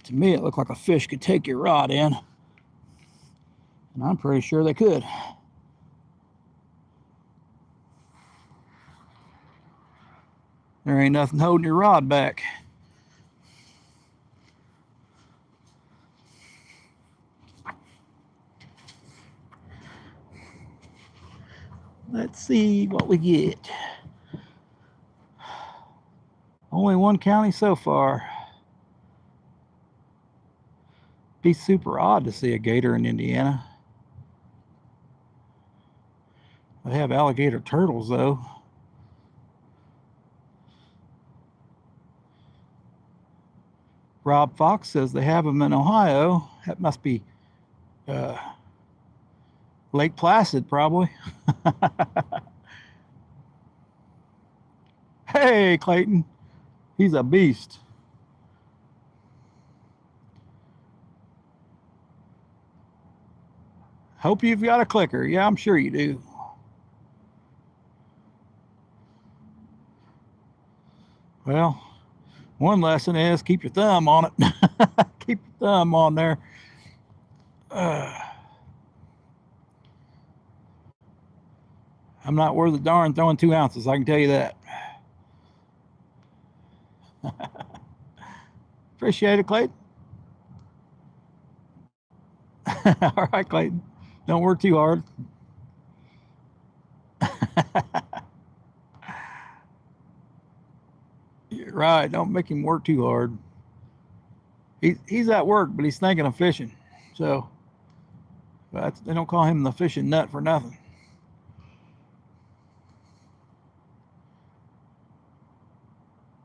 To me, it looked like a fish could take your rod in, and I'm pretty sure they could. There ain't nothing holding your rod back. Let's see what we get. Only one county so far. Be super odd to see a gator in Indiana. They have alligator turtles though. Rob Fox says they have them in Ohio. That must be Lake Placid, probably. Hey, Clayton. He's a beast. Hope you've got a clicker. Yeah, I'm sure you do. Well, one lesson is keep your thumb on it. Keep your thumb on there. I'm not worth a darn throwing 2 ounces, I can tell you that. Appreciate it, Clayton. All right, Clayton. Don't work too hard. You're right. Don't make him work too hard. He's at work, but he's thinking of fishing. So they don't call him the fishing nut for nothing.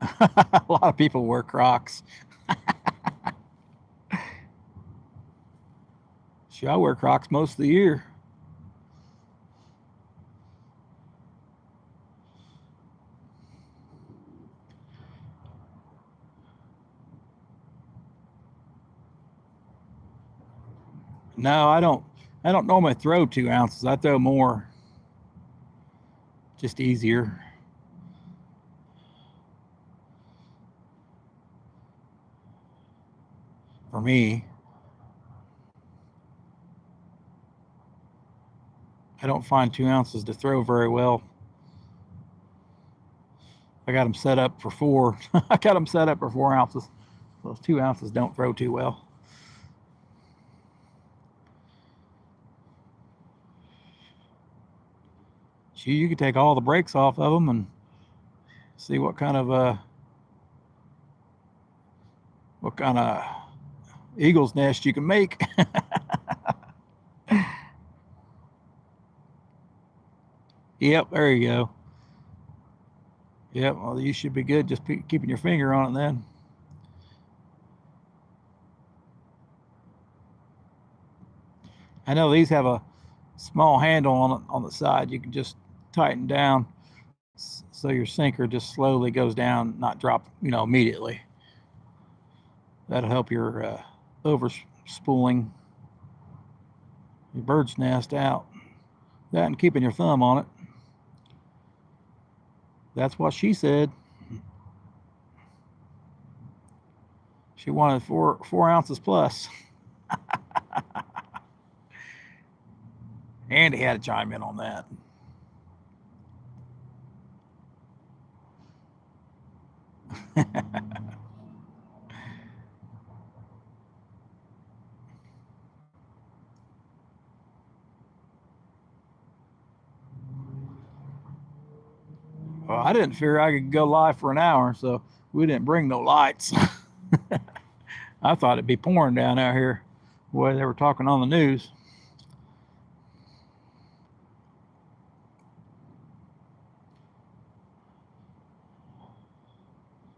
A lot of people wear Crocs. I wear Crocs most of the year. No, I don't normally throw 2 ounces. I throw more. Just easier. For me. I don't find 2 ounces to throw very well. I got them set up for 4. I got them set up for 4 ounces. Those 2 ounces don't throw too well. You can take all the brakes off of them and see what kind of eagle's nest you can make. Yep, there you go. Yep, well, you should be good just keeping your finger on it then. I know these have a small handle on the side. You can just tighten down so your sinker just slowly goes down, not drop, immediately. That'll help your over spooling your bird's nest out. That and keeping your thumb on it. That's what she said. She wanted 4 ounces plus. Andy had to chime in on that. Well, I didn't figure I could go live for an hour, so we didn't bring no lights. I thought it'd be pouring down out here where they were talking on the news.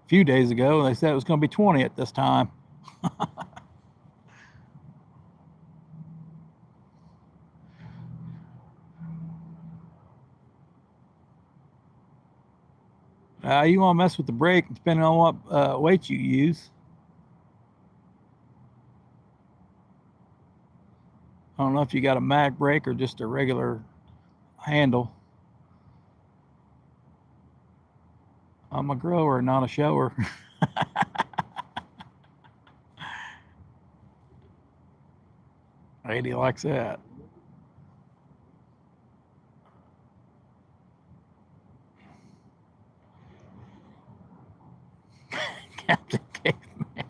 A few days ago, they said it was going to be 20 at this time. You want to mess with the brake depending on what weight you use. I don't know if you got a mag brake or just a regular handle. I'm a grower, not a shower. Lady likes that. Captain Caveman.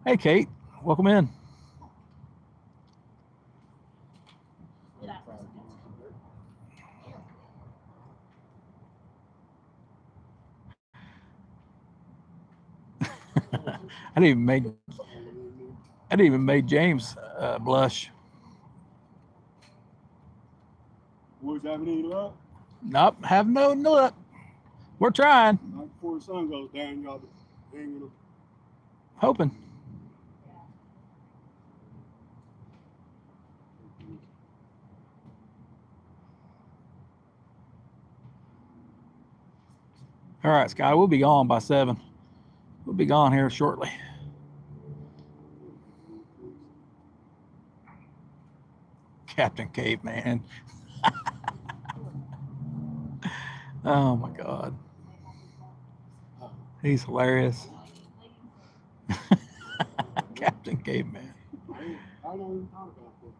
Hey, Kate. Welcome in. I didn't even make James blush. Boys having any luck? Nope, have no luck. We're trying. Right before the sun goes down, y'all be hanging them. Hoping. All right, Sky, we'll be gone by 7. We'll be gone here shortly. Captain Caveman. Oh my God. He's hilarious. Captain Caveman. I don't even talk about that.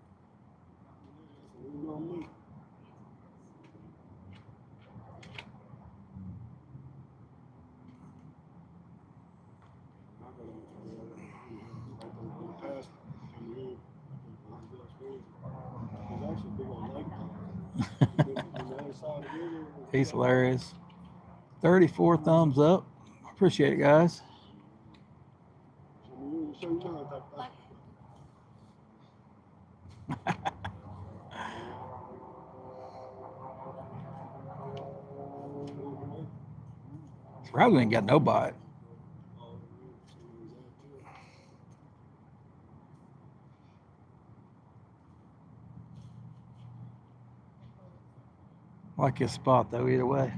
He's hilarious. 34 thumbs up. Appreciate it, guys. Probably ain't got no bite. Like his spot though, either way.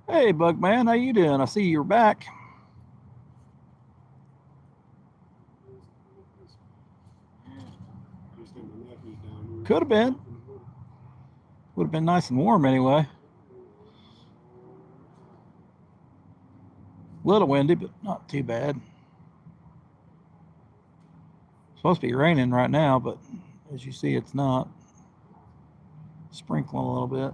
Hey, Bugman, how you doing? I see you're back. Could have been. Would have been nice and warm anyway. A little windy, but not too bad. Supposed to be raining right now, but as you see, it's not. Sprinkling a little bit.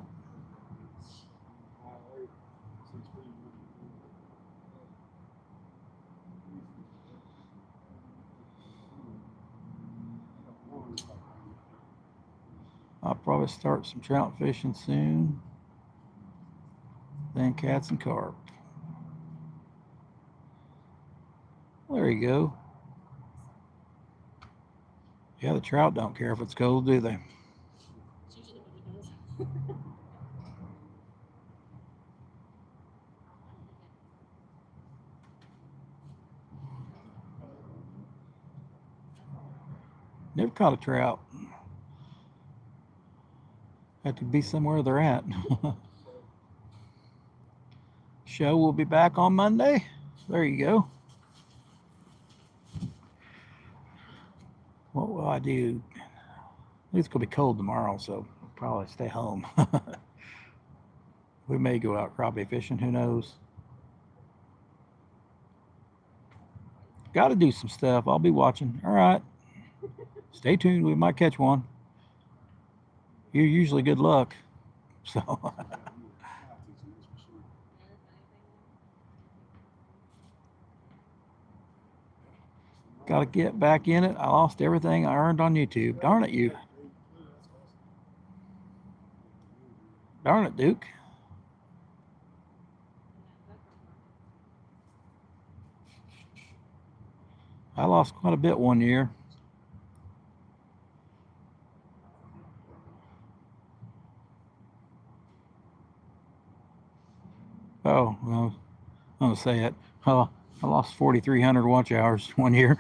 I'll probably start some trout fishing soon. Then cats and carp. There you go. Yeah, the trout don't care if it's cold, do they? Never caught a trout. Have to be somewhere they're at. Show will be back on Monday. There you go. What will I do? I think it's gonna be cold tomorrow, so I'll probably stay home. We may go out crappie fishing, who knows? Got to do some stuff. I'll be watching. All right. Stay tuned. We might catch one. You're usually good luck. So Got to get back in it. I lost everything I earned on YouTube. Darn it, you. Darn it, Duke. I lost quite a bit one year. Oh, well, I'm going to say it. Oh, I lost 4,300 watch hours one year.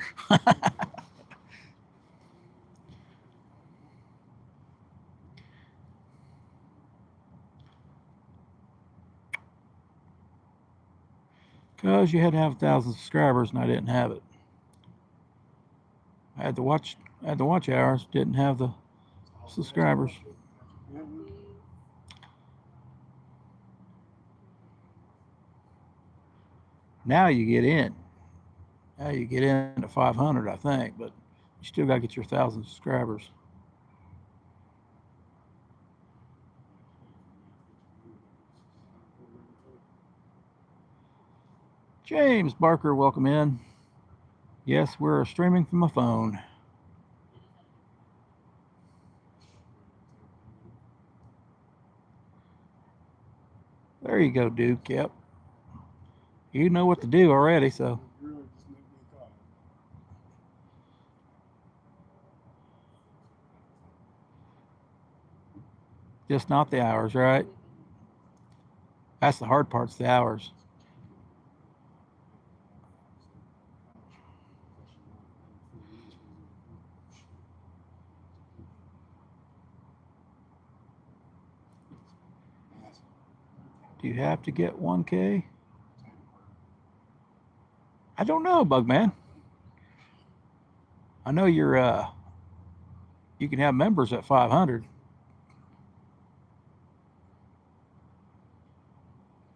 Because you had to have 1,000 subscribers and I didn't have it. I had the watch hours, didn't have the subscribers. Now you get in. Now you get in at 500, I think, but you still got to get your 1,000 subscribers. James Barker, welcome in. Yes, we're streaming from a phone. There you go, Duke. Yep. You know what to do already, so. Just not the hours, right? That's the hard part's the hours. Do you have to get 1K? I don't know, Bugman. I know you can have members at 500.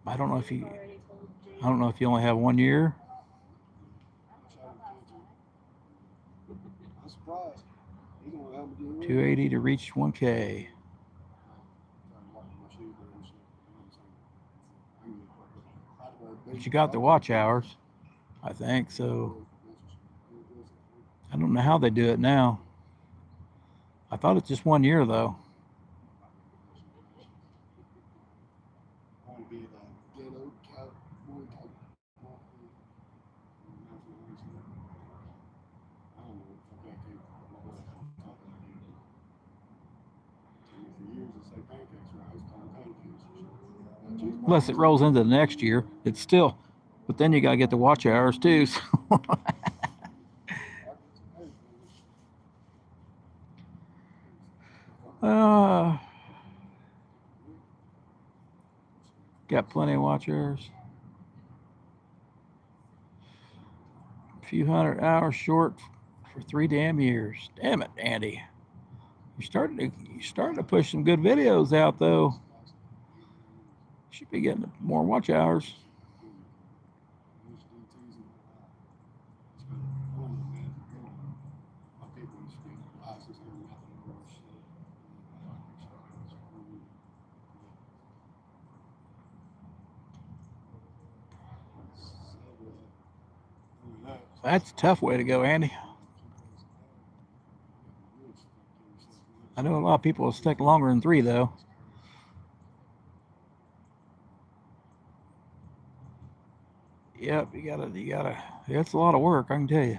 I don't know if you only have 1 year. I'm surprised. 280 to reach 1K. But you got the watch hours, I think, so I don't know how they do it now. I thought it's just 1 year though. Unless it rolls into the next year, it's still, but then you got to get the watch hours too. So. Got plenty of watch hours. A few hundred hours short for 3 damn years. Damn it, Andy. You're starting to push some good videos out though. Should be getting more watch hours. That's a tough way to go, Andy. I know a lot of people will stick longer than 3 though. Yep, you gotta. It's a lot of work, I can tell you.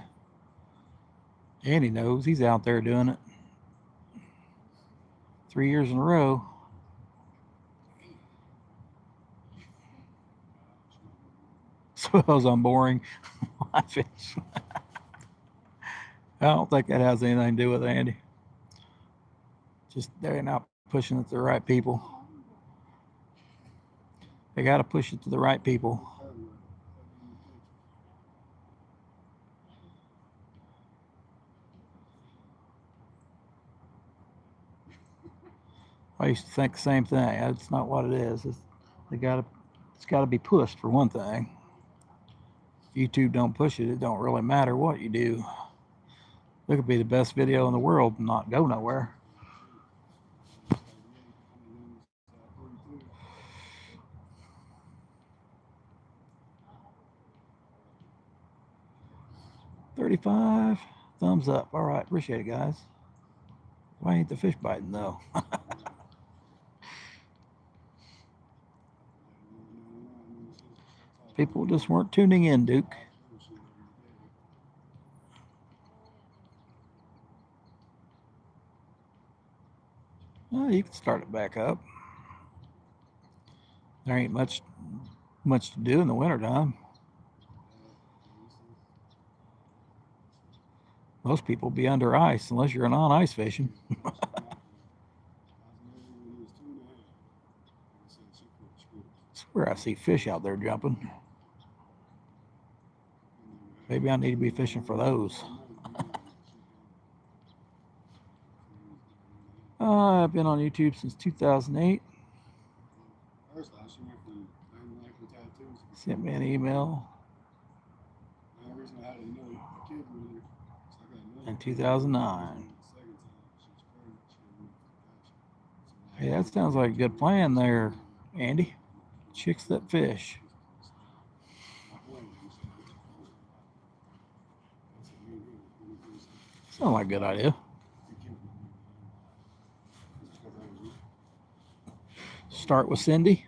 Andy knows. He's out there doing it. 3 years in a row. Suppose I'm boring. I don't think that has anything to do with it, Andy. Just they're not pushing it to the right people. They got to push it to the right people. I used to think the same thing. That's not what it is. It's got to be pushed for one thing. If YouTube don't push it, it don't really matter what you do. It could be the best video in the world and not go nowhere. 35. Thumbs up. All right. Appreciate it, guys. Why ain't the fish biting, though? People just weren't tuning in, Duke. Well, you can start it back up. There ain't much to do in the wintertime. Most people be under ice unless you're on ice fishing. I swear I see fish out there jumping. Maybe I need to be fishing for those. I've been on YouTube since 2008. Sent me an email in 2009. Hey, that sounds like a good plan there, Andy. Chicks that fish. Sounds like a good idea. Start with Cindy.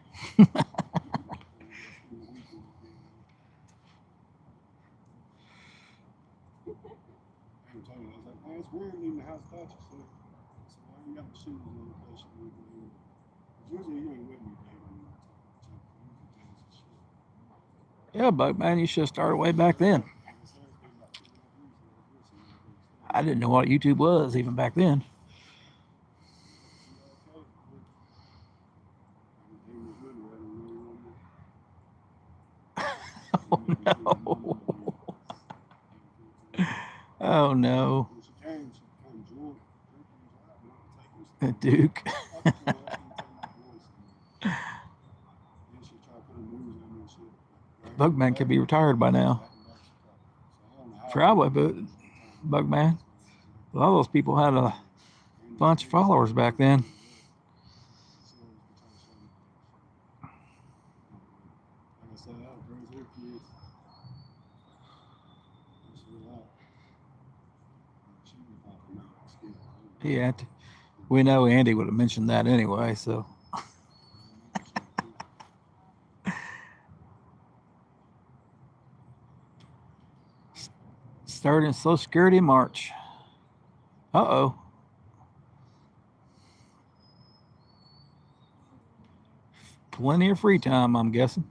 Yeah, Bugman, you should have started way back then. I didn't know what YouTube was even back then. Oh no. Oh no. Duke. Bugman could be retired by now. Probably, but Bugman. A lot of those people had a bunch of followers back then. Yeah, we know Andy would have mentioned that anyway, so. Starting Social Security in March. Uh-oh. Plenty of free time, I'm guessing.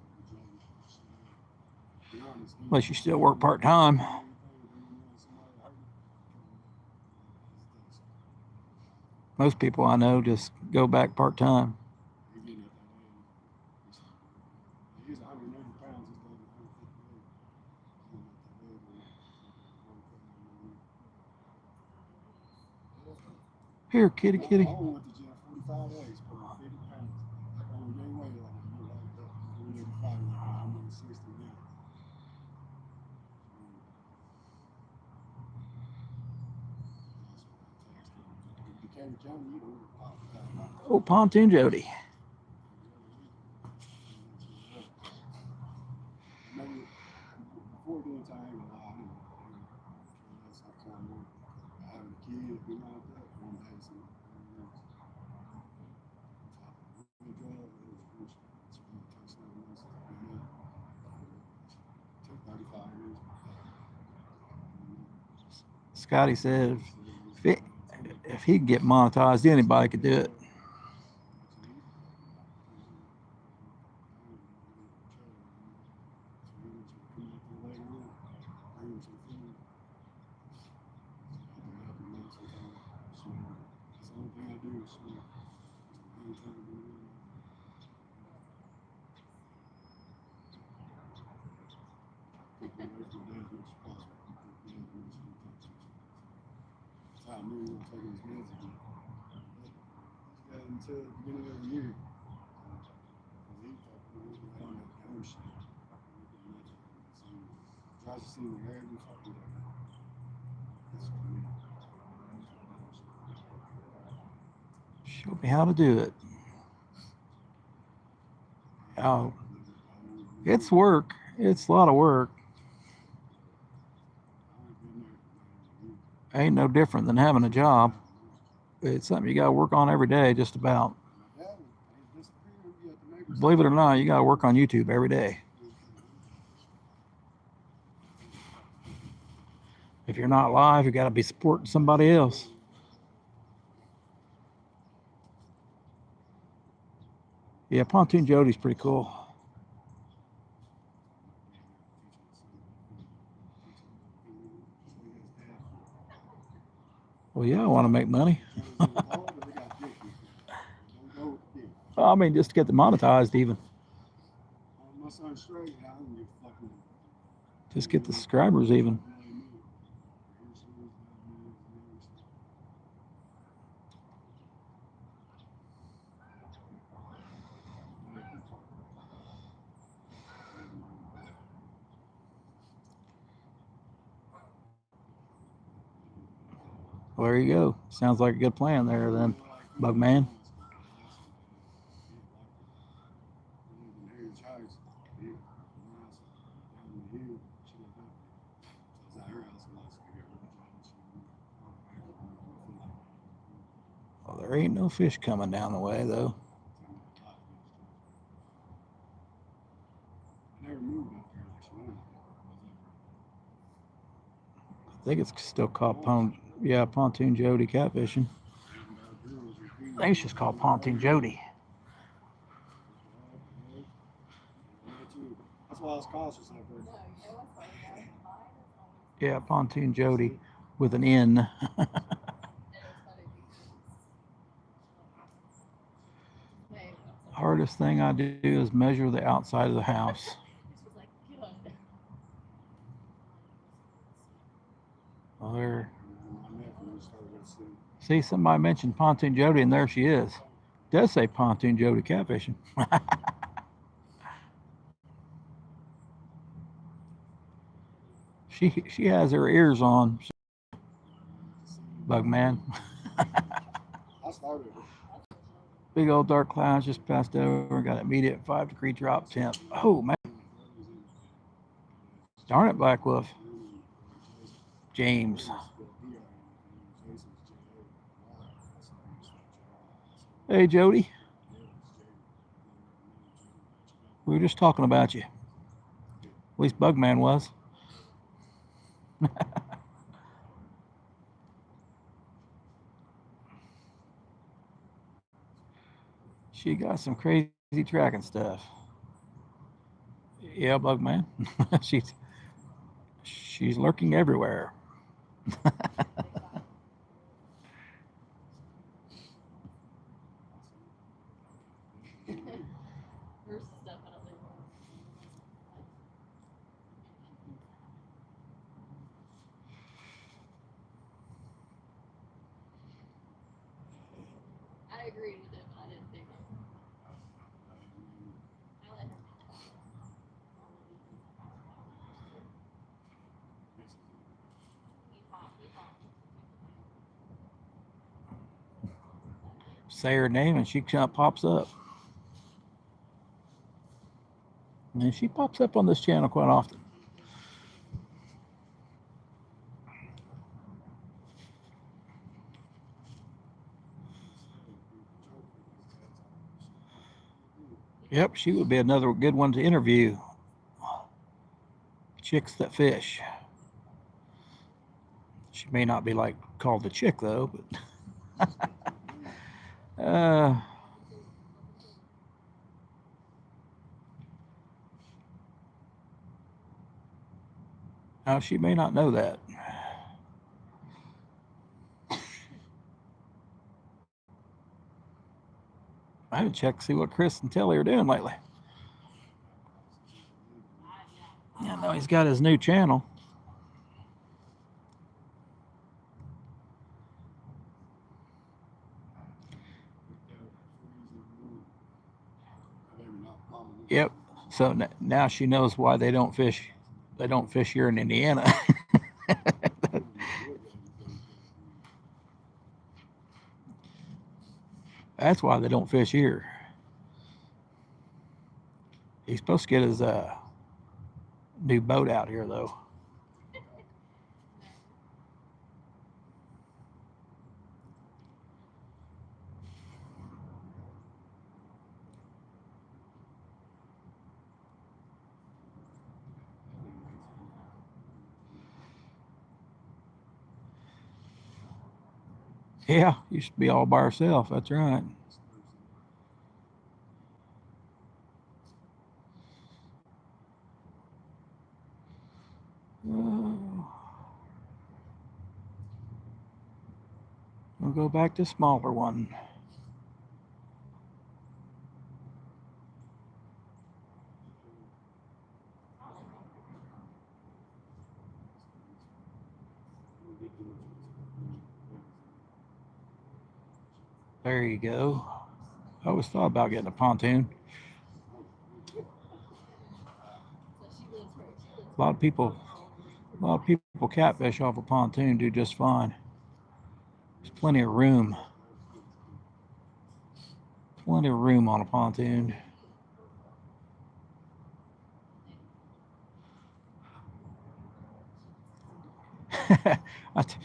Unless you still work part-time. Most people I know just go back part-time. Here, kitty, kitty. Oh, Pontoon Jody. Scotty said if he could get monetized, anybody could do it. Show me how to do it. Oh, it's work. It's a lot of work. ain't no different than having a job. It's something you got to work on every day, just about. My dad ain't disappeared. You at the neighbor's Believe it or not, you got to work on YouTube every day. If you're not live, you got to be supporting somebody else. Yeah, Pontoon Jody's pretty cool. Well, yeah, I want to make money. I mean, just to get the monetized even. My son's straight. I don't give a fucking. Just get the subscribers even. Well, there you go. Sounds like a good plan there then, Bugman. Well, there ain't no fish coming down the way though. I think it's still called Pontoon Jody catfishing. I think it's just called Pontoon Jody. That's why I was cautious up there. Yeah, Pontoon Jody with an N. Hardest thing I do is measure the outside of the house. Well, there. See, somebody mentioned Pontoon Jody, and there she is. It does say Pontoon Jody catfishing. She has her ears on. Bugman. I started. Big old dark clouds just passed over. Got an immediate 5-degree drop temp. Oh man! Darn it, Black Wolf. James. Hey Jody. We were just talking about you. At least Bugman was. She got some crazy tracking stuff. Yeah, Bugman. she's lurking everywhere. I agreed with it, but I didn't think it. I let her. Say her name and she kind of pops up. And she pops up on this channel quite often. Yep, she would be another good one to interview. Chicks that fish. She may not be like called the chick though, but now she may not know that. I haven't checked to see what Chris and Telly are doing lately. Yeah, I know he's got his new channel. Yep. So now she knows why they don't fish. They don't fish here in Indiana. That's why they don't fish here. He's supposed to get his new boat out here though. Yeah, used to be all by herself. That's right. Oh, we'll go back to smaller one. There you go. I always thought about getting a pontoon. So she lives where she lives. A lot of people, a lot of people catfish off a pontoon do just fine. There's plenty of room. Plenty of room on a pontoon. That's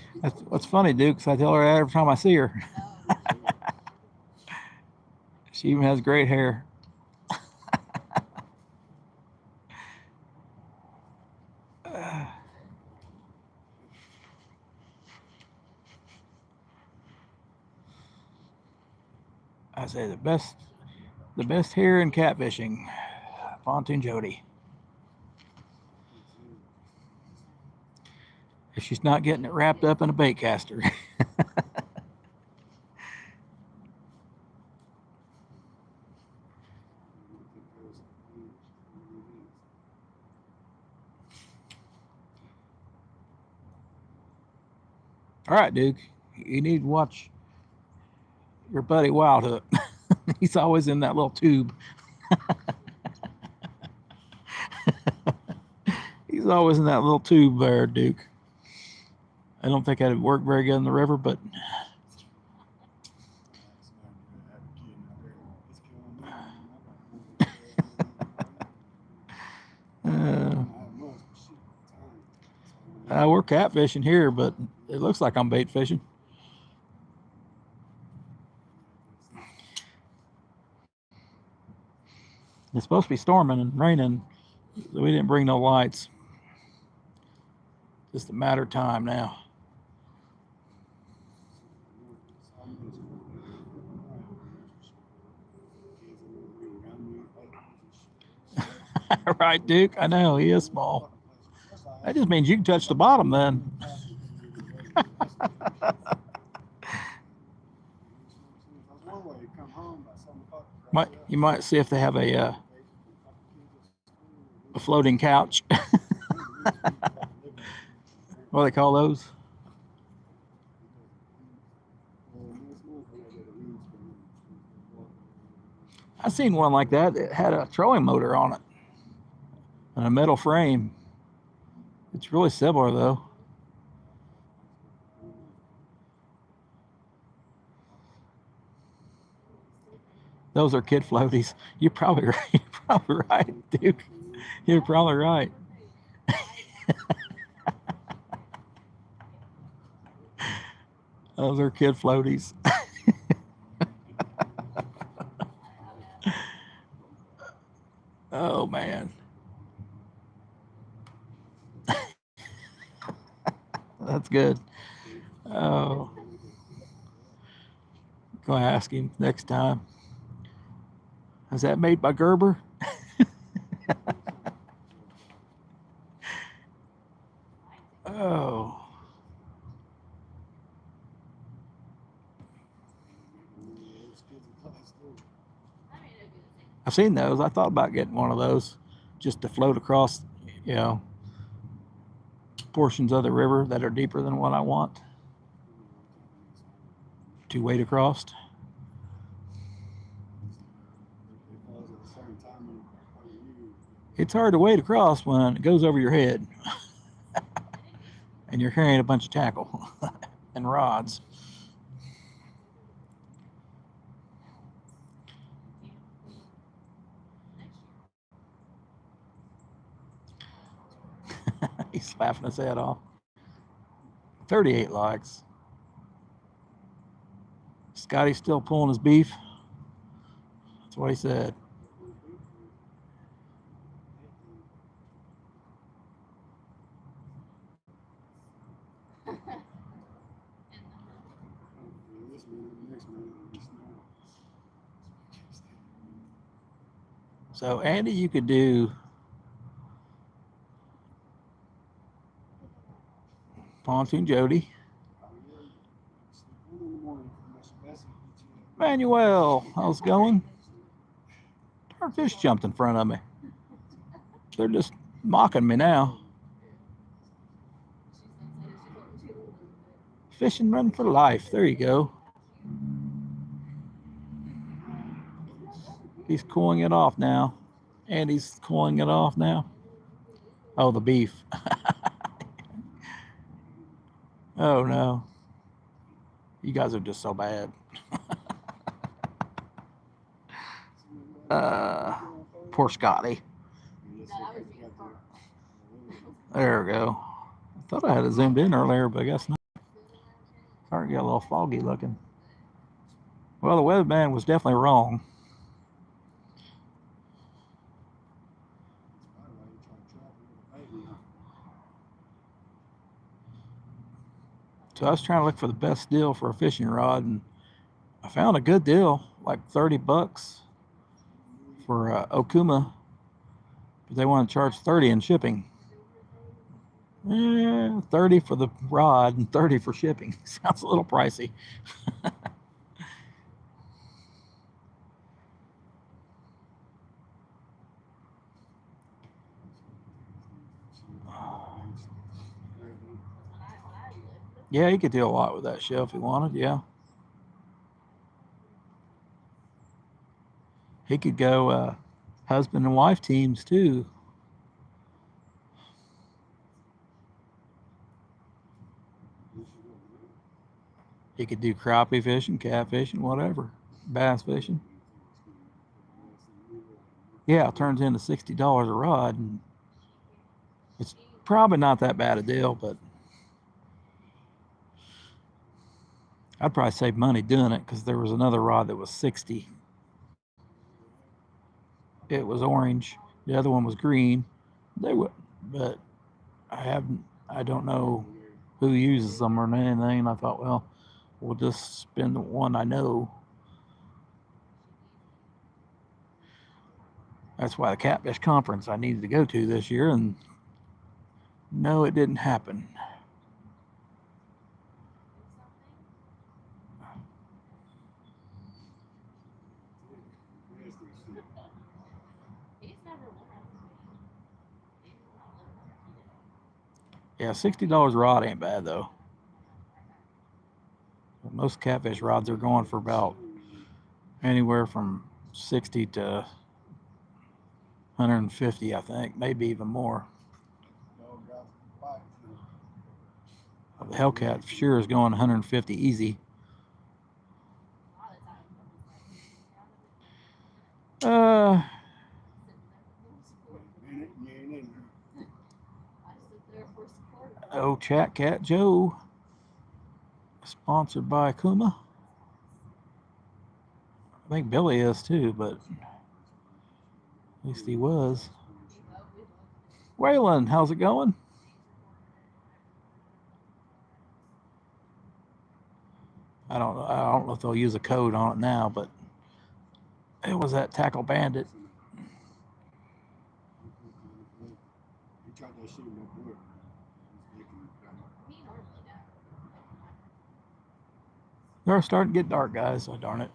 what's funny, Duke. 'Cause I tell her that every time I see her. She even has great hair. I say the best hair in catfishing, pontoon Jody. If she's not getting it wrapped up in a bait caster. All right, Duke. You need to watch your buddy Wild Hook. He's always in that little tube. He's always in that little tube there, Duke. I don't think that'd work very good in the river, but uh, we're catfishing here, but it looks like I'm bait fishing. It's supposed to be storming and raining, so we didn't bring no lights. Just a matter of time now. Right, Duke? I know he is small. That just means you can touch the bottom then. You might see if they have a floating couch. What do they call those? I seen one like that. It had a trolling motor on it and a metal frame. It's really similar though. Those are kid floaties. You're probably right. You're probably right, Duke. You're probably right. Those are kid floaties. Oh man, that's good. Oh, go ask him next time. Is that made by Gerber? Oh, I've seen those. I thought about getting one of those just to float across, you know, portions of the river that are deeper than what I want to wade across. It's hard to wade across when it goes over your head and you're carrying a bunch of tackle and rods. He's laughing his head off. 38 likes. Scotty's still pulling his beef. That's what he said. So Andy, you could do Pontoon Jody. Manuel, how's it going? Our fish jumped in front of me. They're just mocking me now. Fish and run for life. There you go. He's cooling it off now. Andy's cooling it off now. Oh, the beef. Oh no. You guys are just so bad. Poor Scotty. There we go. I thought I had it zoomed in earlier, but I guess not. Starting to get a little foggy looking. Well, the weatherman was definitely wrong. So I was trying to look for the best deal for a fishing rod, and I found a good deal, like $30 for Okuma, but they want to charge 30 in shipping. 30 for the rod and 30 for shipping. Sounds a little pricey. Yeah, you could do a lot with that shell if you wanted. Yeah. He could go husband and wife teams too. He could do crappie fishing, catfish, and whatever, bass fishing. Yeah, it turns into $60 a rod, and it's probably not that bad a deal, but I'd probably save money doing it because there was another rod that was 60. It was orange. The other one was green. They would, but I don't know who uses them or anything. I thought, well, we'll just spend the one I know. That's why the Catfish conference I needed to go to this year, and no, it didn't happen. Yeah, $60 a rod ain't bad though. Most catfish rods are going for about anywhere from 60 to 150, I think, maybe even more. The Hellcat sure is going 150 easy. Oh, Chat Cat Joe, sponsored by Kuma. I think Billy is too, but at least he was. Waylon, how's it going? I don't know if they'll use a code on it now, but it was that Tackle Bandit. They're starting to get dark, guys. So darn it.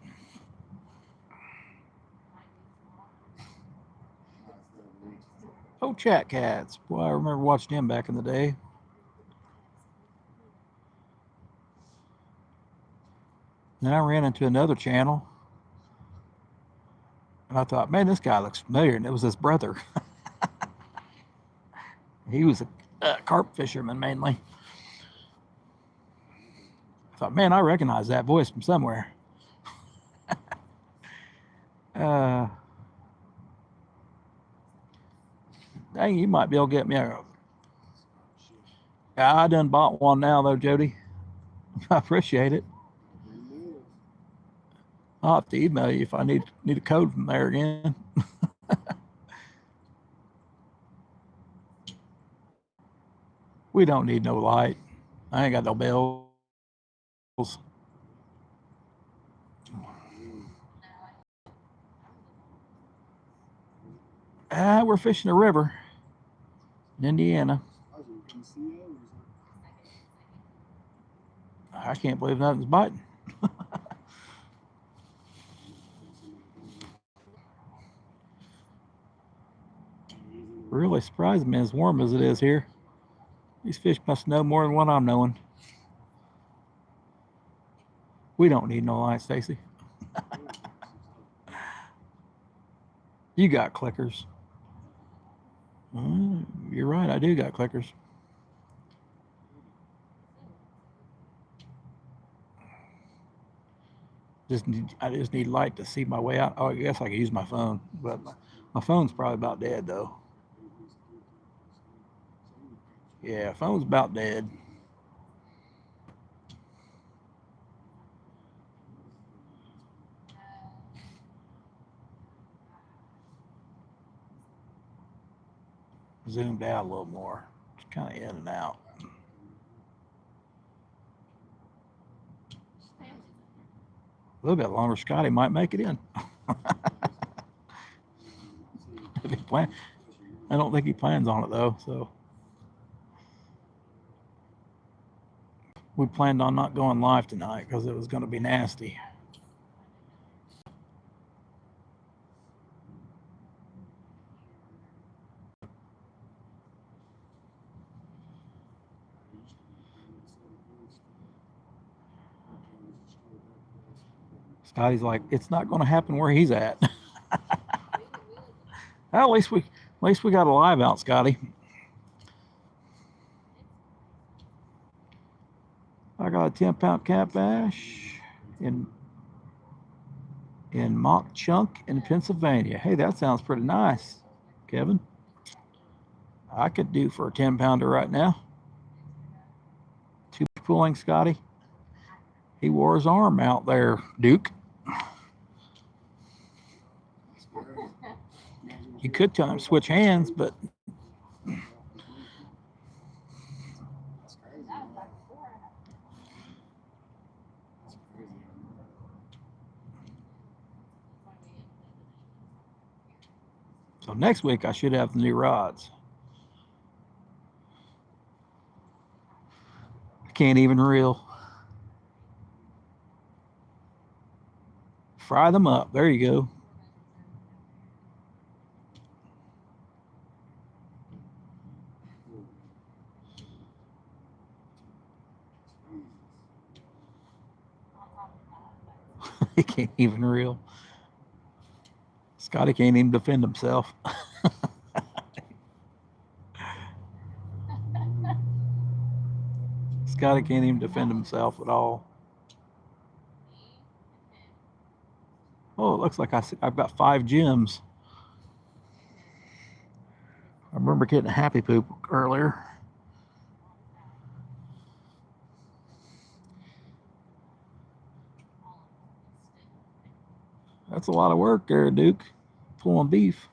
Oh, Chat Cats. Boy, I remember watching him back in the day. Then I ran into another channel, and I thought, man, this guy looks familiar, and it was his brother. He was a carp fisherman mainly. I thought, man, I recognize that voice from somewhere. Dang, you might be able to get me a. I done bought one now, though, Jody. I appreciate it. I'll have to email you if I need a code from there again. We don't need no light. I ain't got no bells. We're fishing a river in Indiana. I was in CO or I can't believe nothing's biting. Really surprised me as warm as it is here. These fish must know more than what I'm knowing. We don't need no light, Stacy. You got clickers. You're right, I do got clickers. I just need light to see my way out. Oh, I guess I could use my phone, but my phone's probably about dead though. Yeah, phone's about dead. Zoomed out a little more. It's kind of in and out. A little bit longer, Scotty might make it in. If he plan, I don't think he plans on it though. So we planned on not going live tonight because it was going to be nasty. Scotty's like, it's not going to happen where he's at. Well, at least we got a live out, Scotty. I got a 10-pound catfish in Mock Chunk in Pennsylvania. Hey, that sounds pretty nice, Kevin. I could do for a 10-pounder right now. 2 pulling, Scotty. He wore his arm out there, Duke. You could tell him switch hands, but so next week I should have the new rods. I can't even reel. Fry them up. There you go. He can't even reel. Scotty can't even defend himself. Scotty can't even defend himself at all. Oh, it looks like I've got 5 gems. I remember getting a happy poop earlier. That's a lot of work there, Duke. Pulling beef.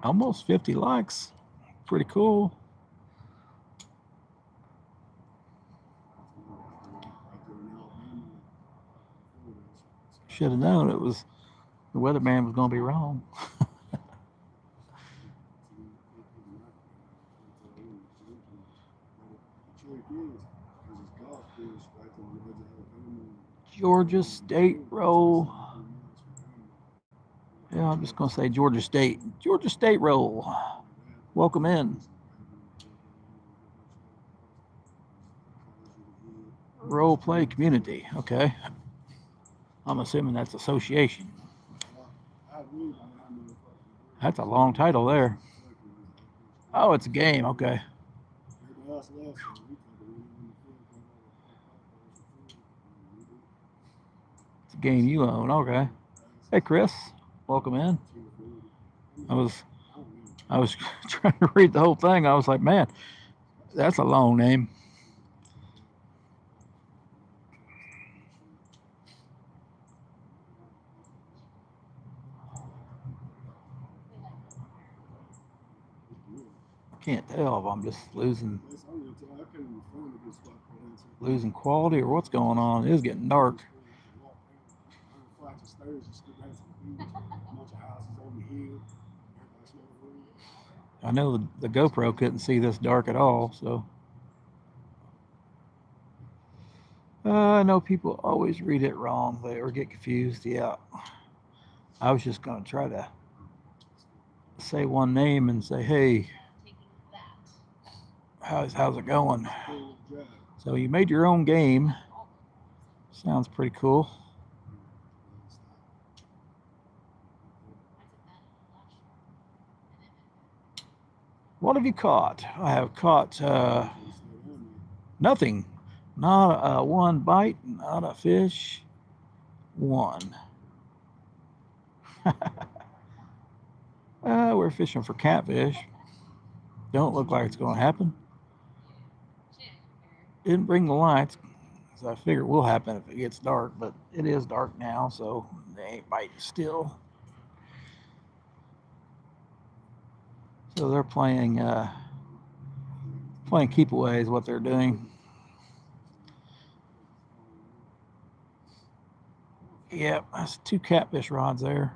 Almost 50 likes. Pretty cool. Should have known it was the weatherman was going to be wrong. Georgia State roll. Yeah, I'm just going to say Georgia State. Georgia State roll. Welcome in. Role play community. Okay. I'm assuming that's association. That's a long title there. Oh, it's a game. Okay. It's a game you own. Okay. Hey, Chris. Welcome in. I was trying to read the whole thing. I was like, man, that's a long name. Can't tell if I'm just losing. losing quality or what's going on. It is getting dark. Flights of stairs just go down to the beach. A bunch of houses on the hill. Everybody smoking weed. I know the GoPro couldn't see this dark at all, so. I know people always read it wrong or get confused. Yeah. I was just going to try to say one name and say, hey, Taking that. how's it going? Full drive. So you made your own game. Sounds pretty cool. What have you caught? I have caught nothing. Not one bite, not a fish. One. We're fishing for catfish. Don't look like it's going to happen. Didn't bring the lights, so I figure it will happen if it gets dark, but it is dark now, so they ain't biting still. So they're playing keep away is what they're doing. Yep, that's 2 catfish rods there.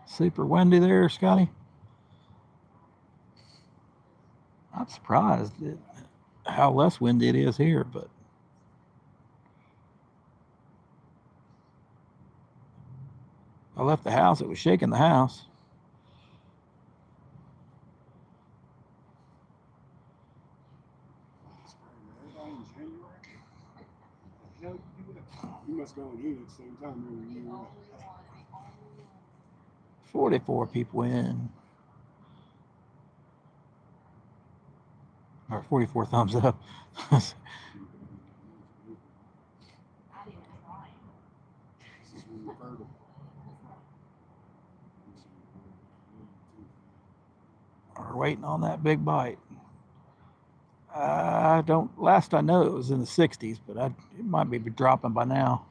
Super windy there, Scotty. I'm surprised at how less windy it is here, but I left the house, it was shaking the house. Everybody in January? The hell you do that? You must go and eat at the same time every year. 44 people in. Or 44 thumbs up. We're waiting on that big bite. I don't. Last I know, it was in the 60s, but it might be dropping by now.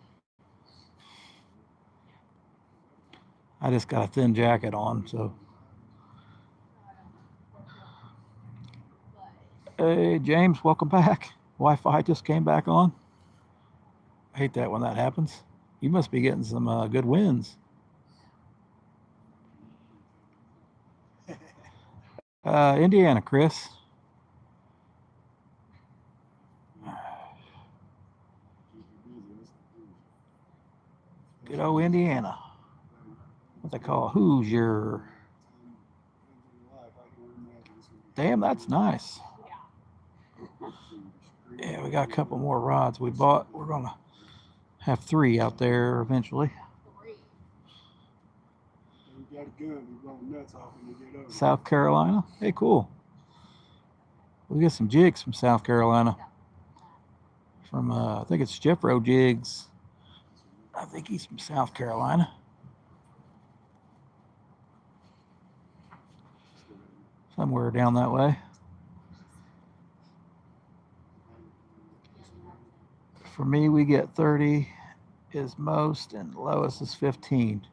I just got a thin jacket on, so. Hey, James, welcome back. Wi-Fi just came back on. I hate that when that happens. You must be getting some good wins. Indiana, Chris. Good old Indiana. What they call Hoosier. Damn, that's nice. Yeah, we got a couple more rods we bought. We're gonna have 3 out there eventually. South Carolina. Hey, cool. We get some jigs from South Carolina. From I think it's Jeffro Jigs. I think he's from South Carolina. Somewhere down that way. For me, we get 30 is most, and lowest is 15.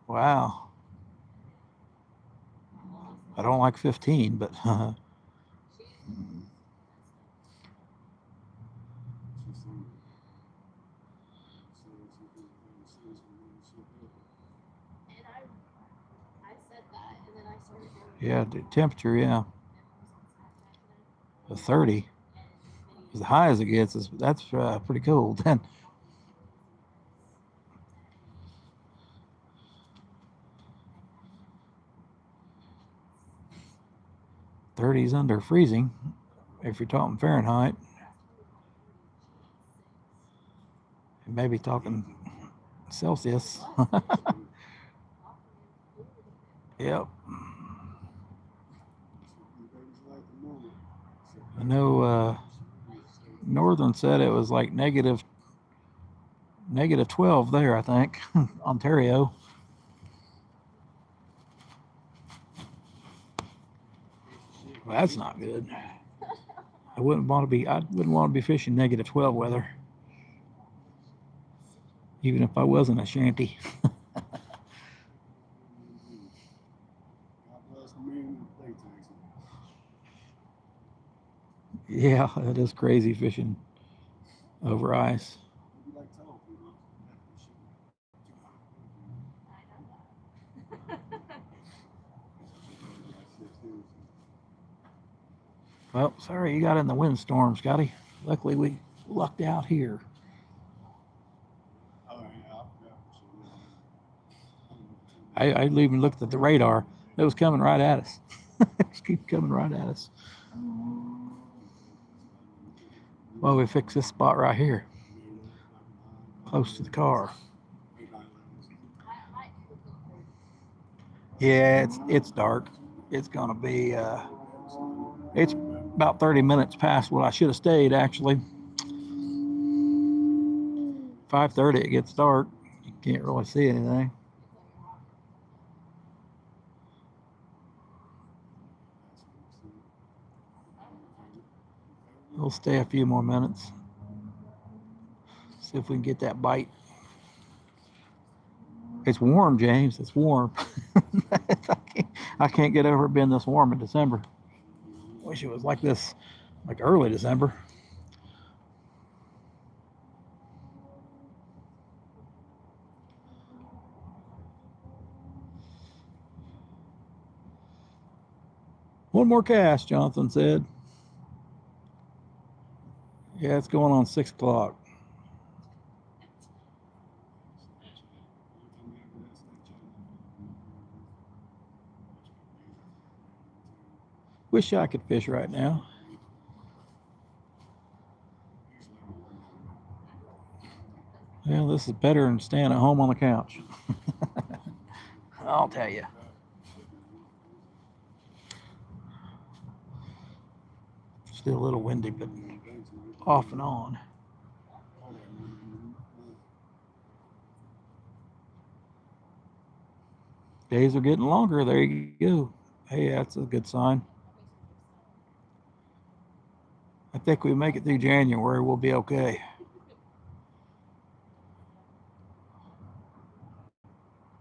Wow. I don't like 15, but yeah, the temperature, yeah. The 30. As high as it gets, that's pretty cold. Then 30's under freezing if you're talking Fahrenheit. Maybe talking Celsius. Yep. I know Northern said it was like negative 12 there, I think. Ontario. Well, that's not good. I wouldn't want to be fishing -12 weather, even if I wasn't a shanty. God bless the man who play taxi. Yeah, that is crazy fishing over ice. Maybe like told people. Well, sorry you got in the windstorm, Scotty. Luckily we lucked out here. Oh, yeah, I forgot. I even looked at the radar. It was coming right at us. It was keep coming right at us. Well, we fixed this spot right here, close to the car. Yeah, it's dark. It's gonna be it's about 30 minutes past what I should have stayed actually. 5:30 it gets dark. You can't really see anything. We'll stay a few more minutes. See if we can get that bite. It's warm, James. It's warm. I can't get over it being this warm in December. Wish it was like this, like early December. One more cast, Jonathan said. Yeah, it's going on 6 o'clock. Wish I could fish right now. Well, this is better than staying at home on the couch. I'll tell you. Still a little windy, but off and on. Days are getting longer. There you go. Hey, that's a good sign. I think we make it through January, we'll be okay.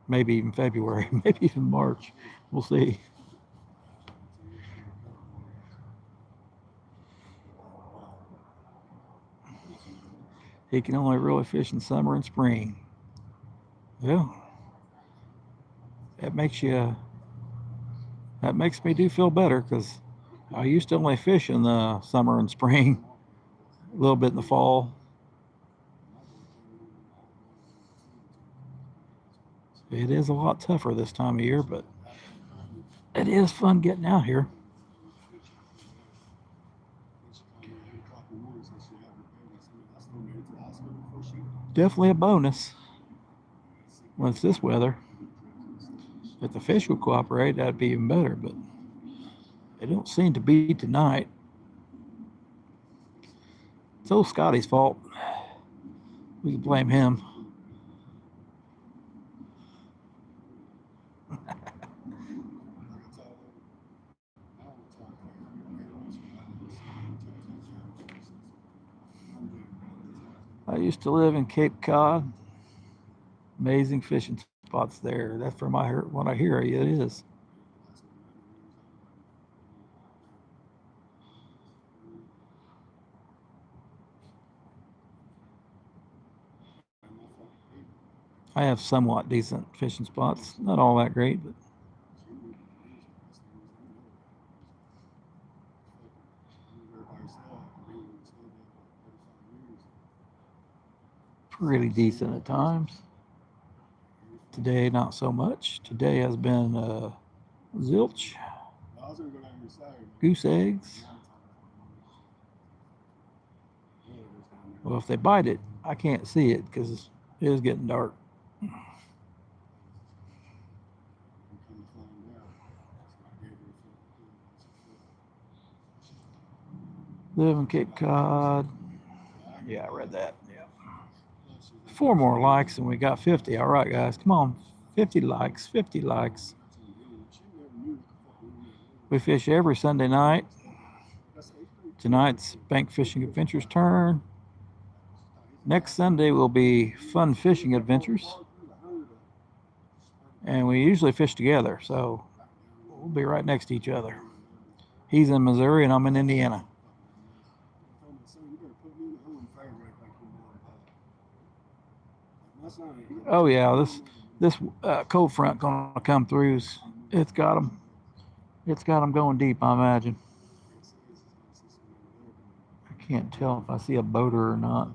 Maybe even February, maybe even March. We'll see. He can only really fish in summer and spring. Well, that makes me do feel better because I used to only fish in the summer and spring, a little bit in the fall. It is a lot tougher this time of year, but it is fun getting out here. Definitely a bonus when it's this weather. If the fish would cooperate, that'd be even better, but they don't seem to be tonight. It's old Scotty's fault. We can blame him. I used to live in Cape Cod. Amazing fishing spots there. That's from what I hear. It is. I have somewhat decent fishing spots. Not all that great, but pretty decent at times. Today, not so much. Today has been zilch, goose eggs. Well, if they bite it, I can't see it because it is getting dark. Live in Cape Cod. Yeah, I read that. Yeah. 4 more likes and we got 50. All right, guys, come on. 50 likes, 50 likes. We fish every Sunday night. Tonight's Bank Fishing Adventures turn. Next Sunday will be Fun Fishing Adventures. And we usually fish together, so we'll be right next to each other. He's in Missouri and I'm in Indiana. Oh yeah, this cold front gonna come through. It's got them going deep, I imagine. I can't tell if I see a boater or not.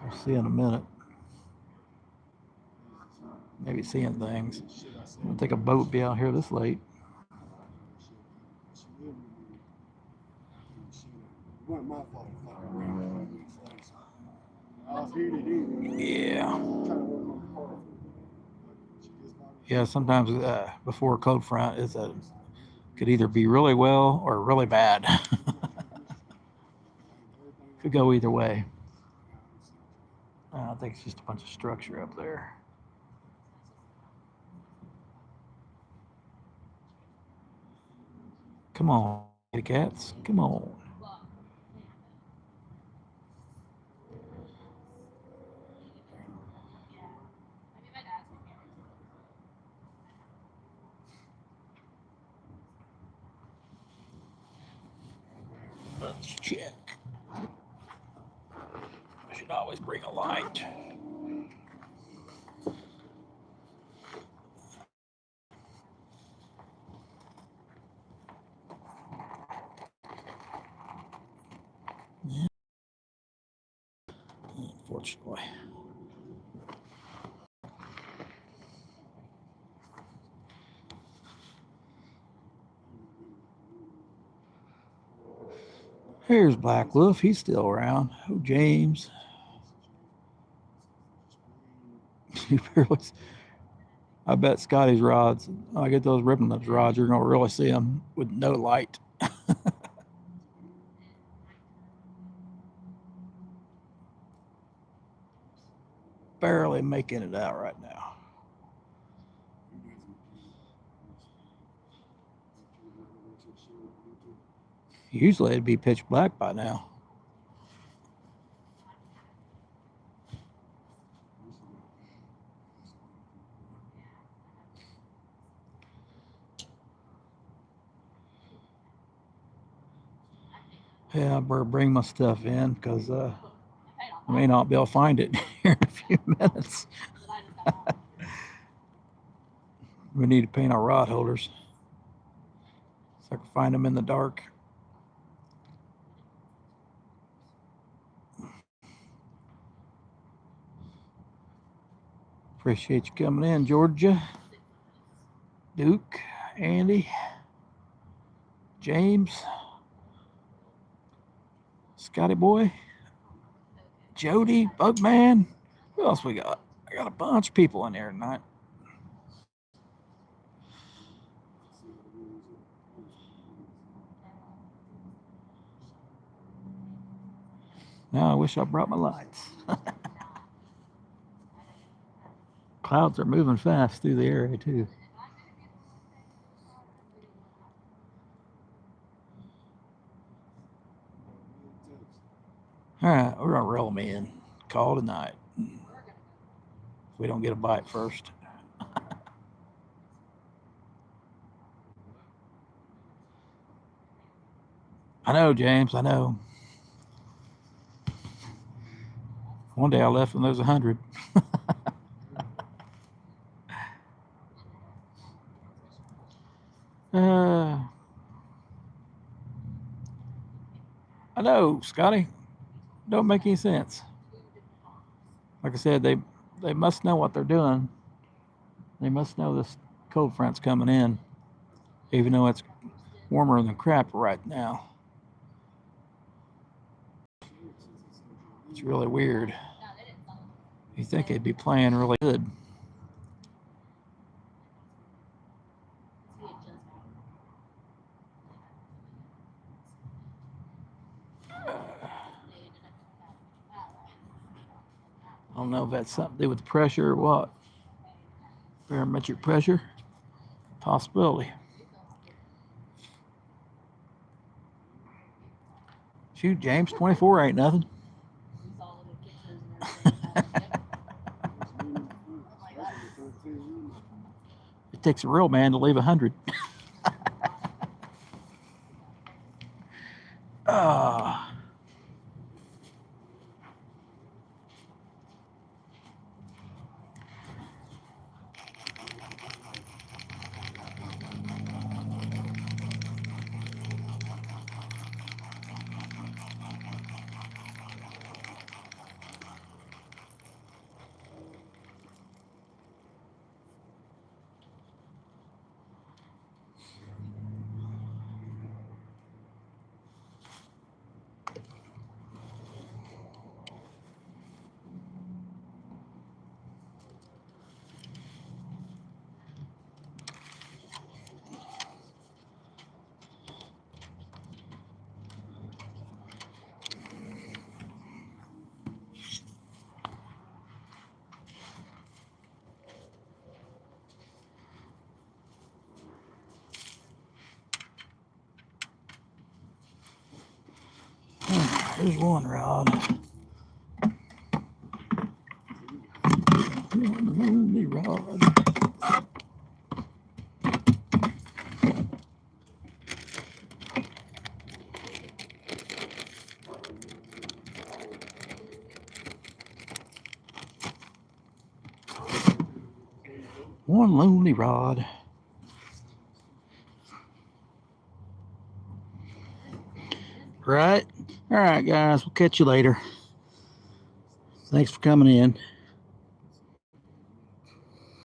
We'll see in a minute. Maybe seeing things. I don't think a boat would be out here this late. Yeah. Yeah, sometimes before a cold front could either be really well or really bad. Could go either way. I think it's just a bunch of structure up there. Come on, kitty cats. Come on. Let's check. I should always bring a light. Yeah. Unfortunately. Here's Black Wolf. He's still around. Oh, James. I bet Scotty's rods. I get those ripping those rods. You're gonna really see them with no light. Barely making it out right now. Usually it'd be pitch black by now. Yeah, I better bring my stuff in because I may not be able to find it here in a few minutes. We need to paint our rod holders so I can find them in the dark. Appreciate you coming in, Georgia, Duke, Andy, James, Scotty Boy, Jody, Bugman. Who else we got? I got a bunch of people in here tonight. Now I wish I brought my lights. Clouds are moving fast through the area too. All right, we're gonna reel them in. Call tonight. If we don't get a bite first. I know, James. I know. One day I left when there was 100. I know, Scotty. Don't make any sense. Like I said, they must know what they're doing. They must know this cold front's coming in, even though it's warmer than crap right now. It's really weird. You think they'd be playing really good. I don't know if that's something to do with the pressure or what. Barometric pressure. Possibility. Shoot, James, 24 ain't nothing. We saw all the pictures and everything. It takes a real man to leave 100. Ah. Here's one rod. One only rod. One lonely rod. Right? All right, guys. We'll catch you later. Thanks for coming in.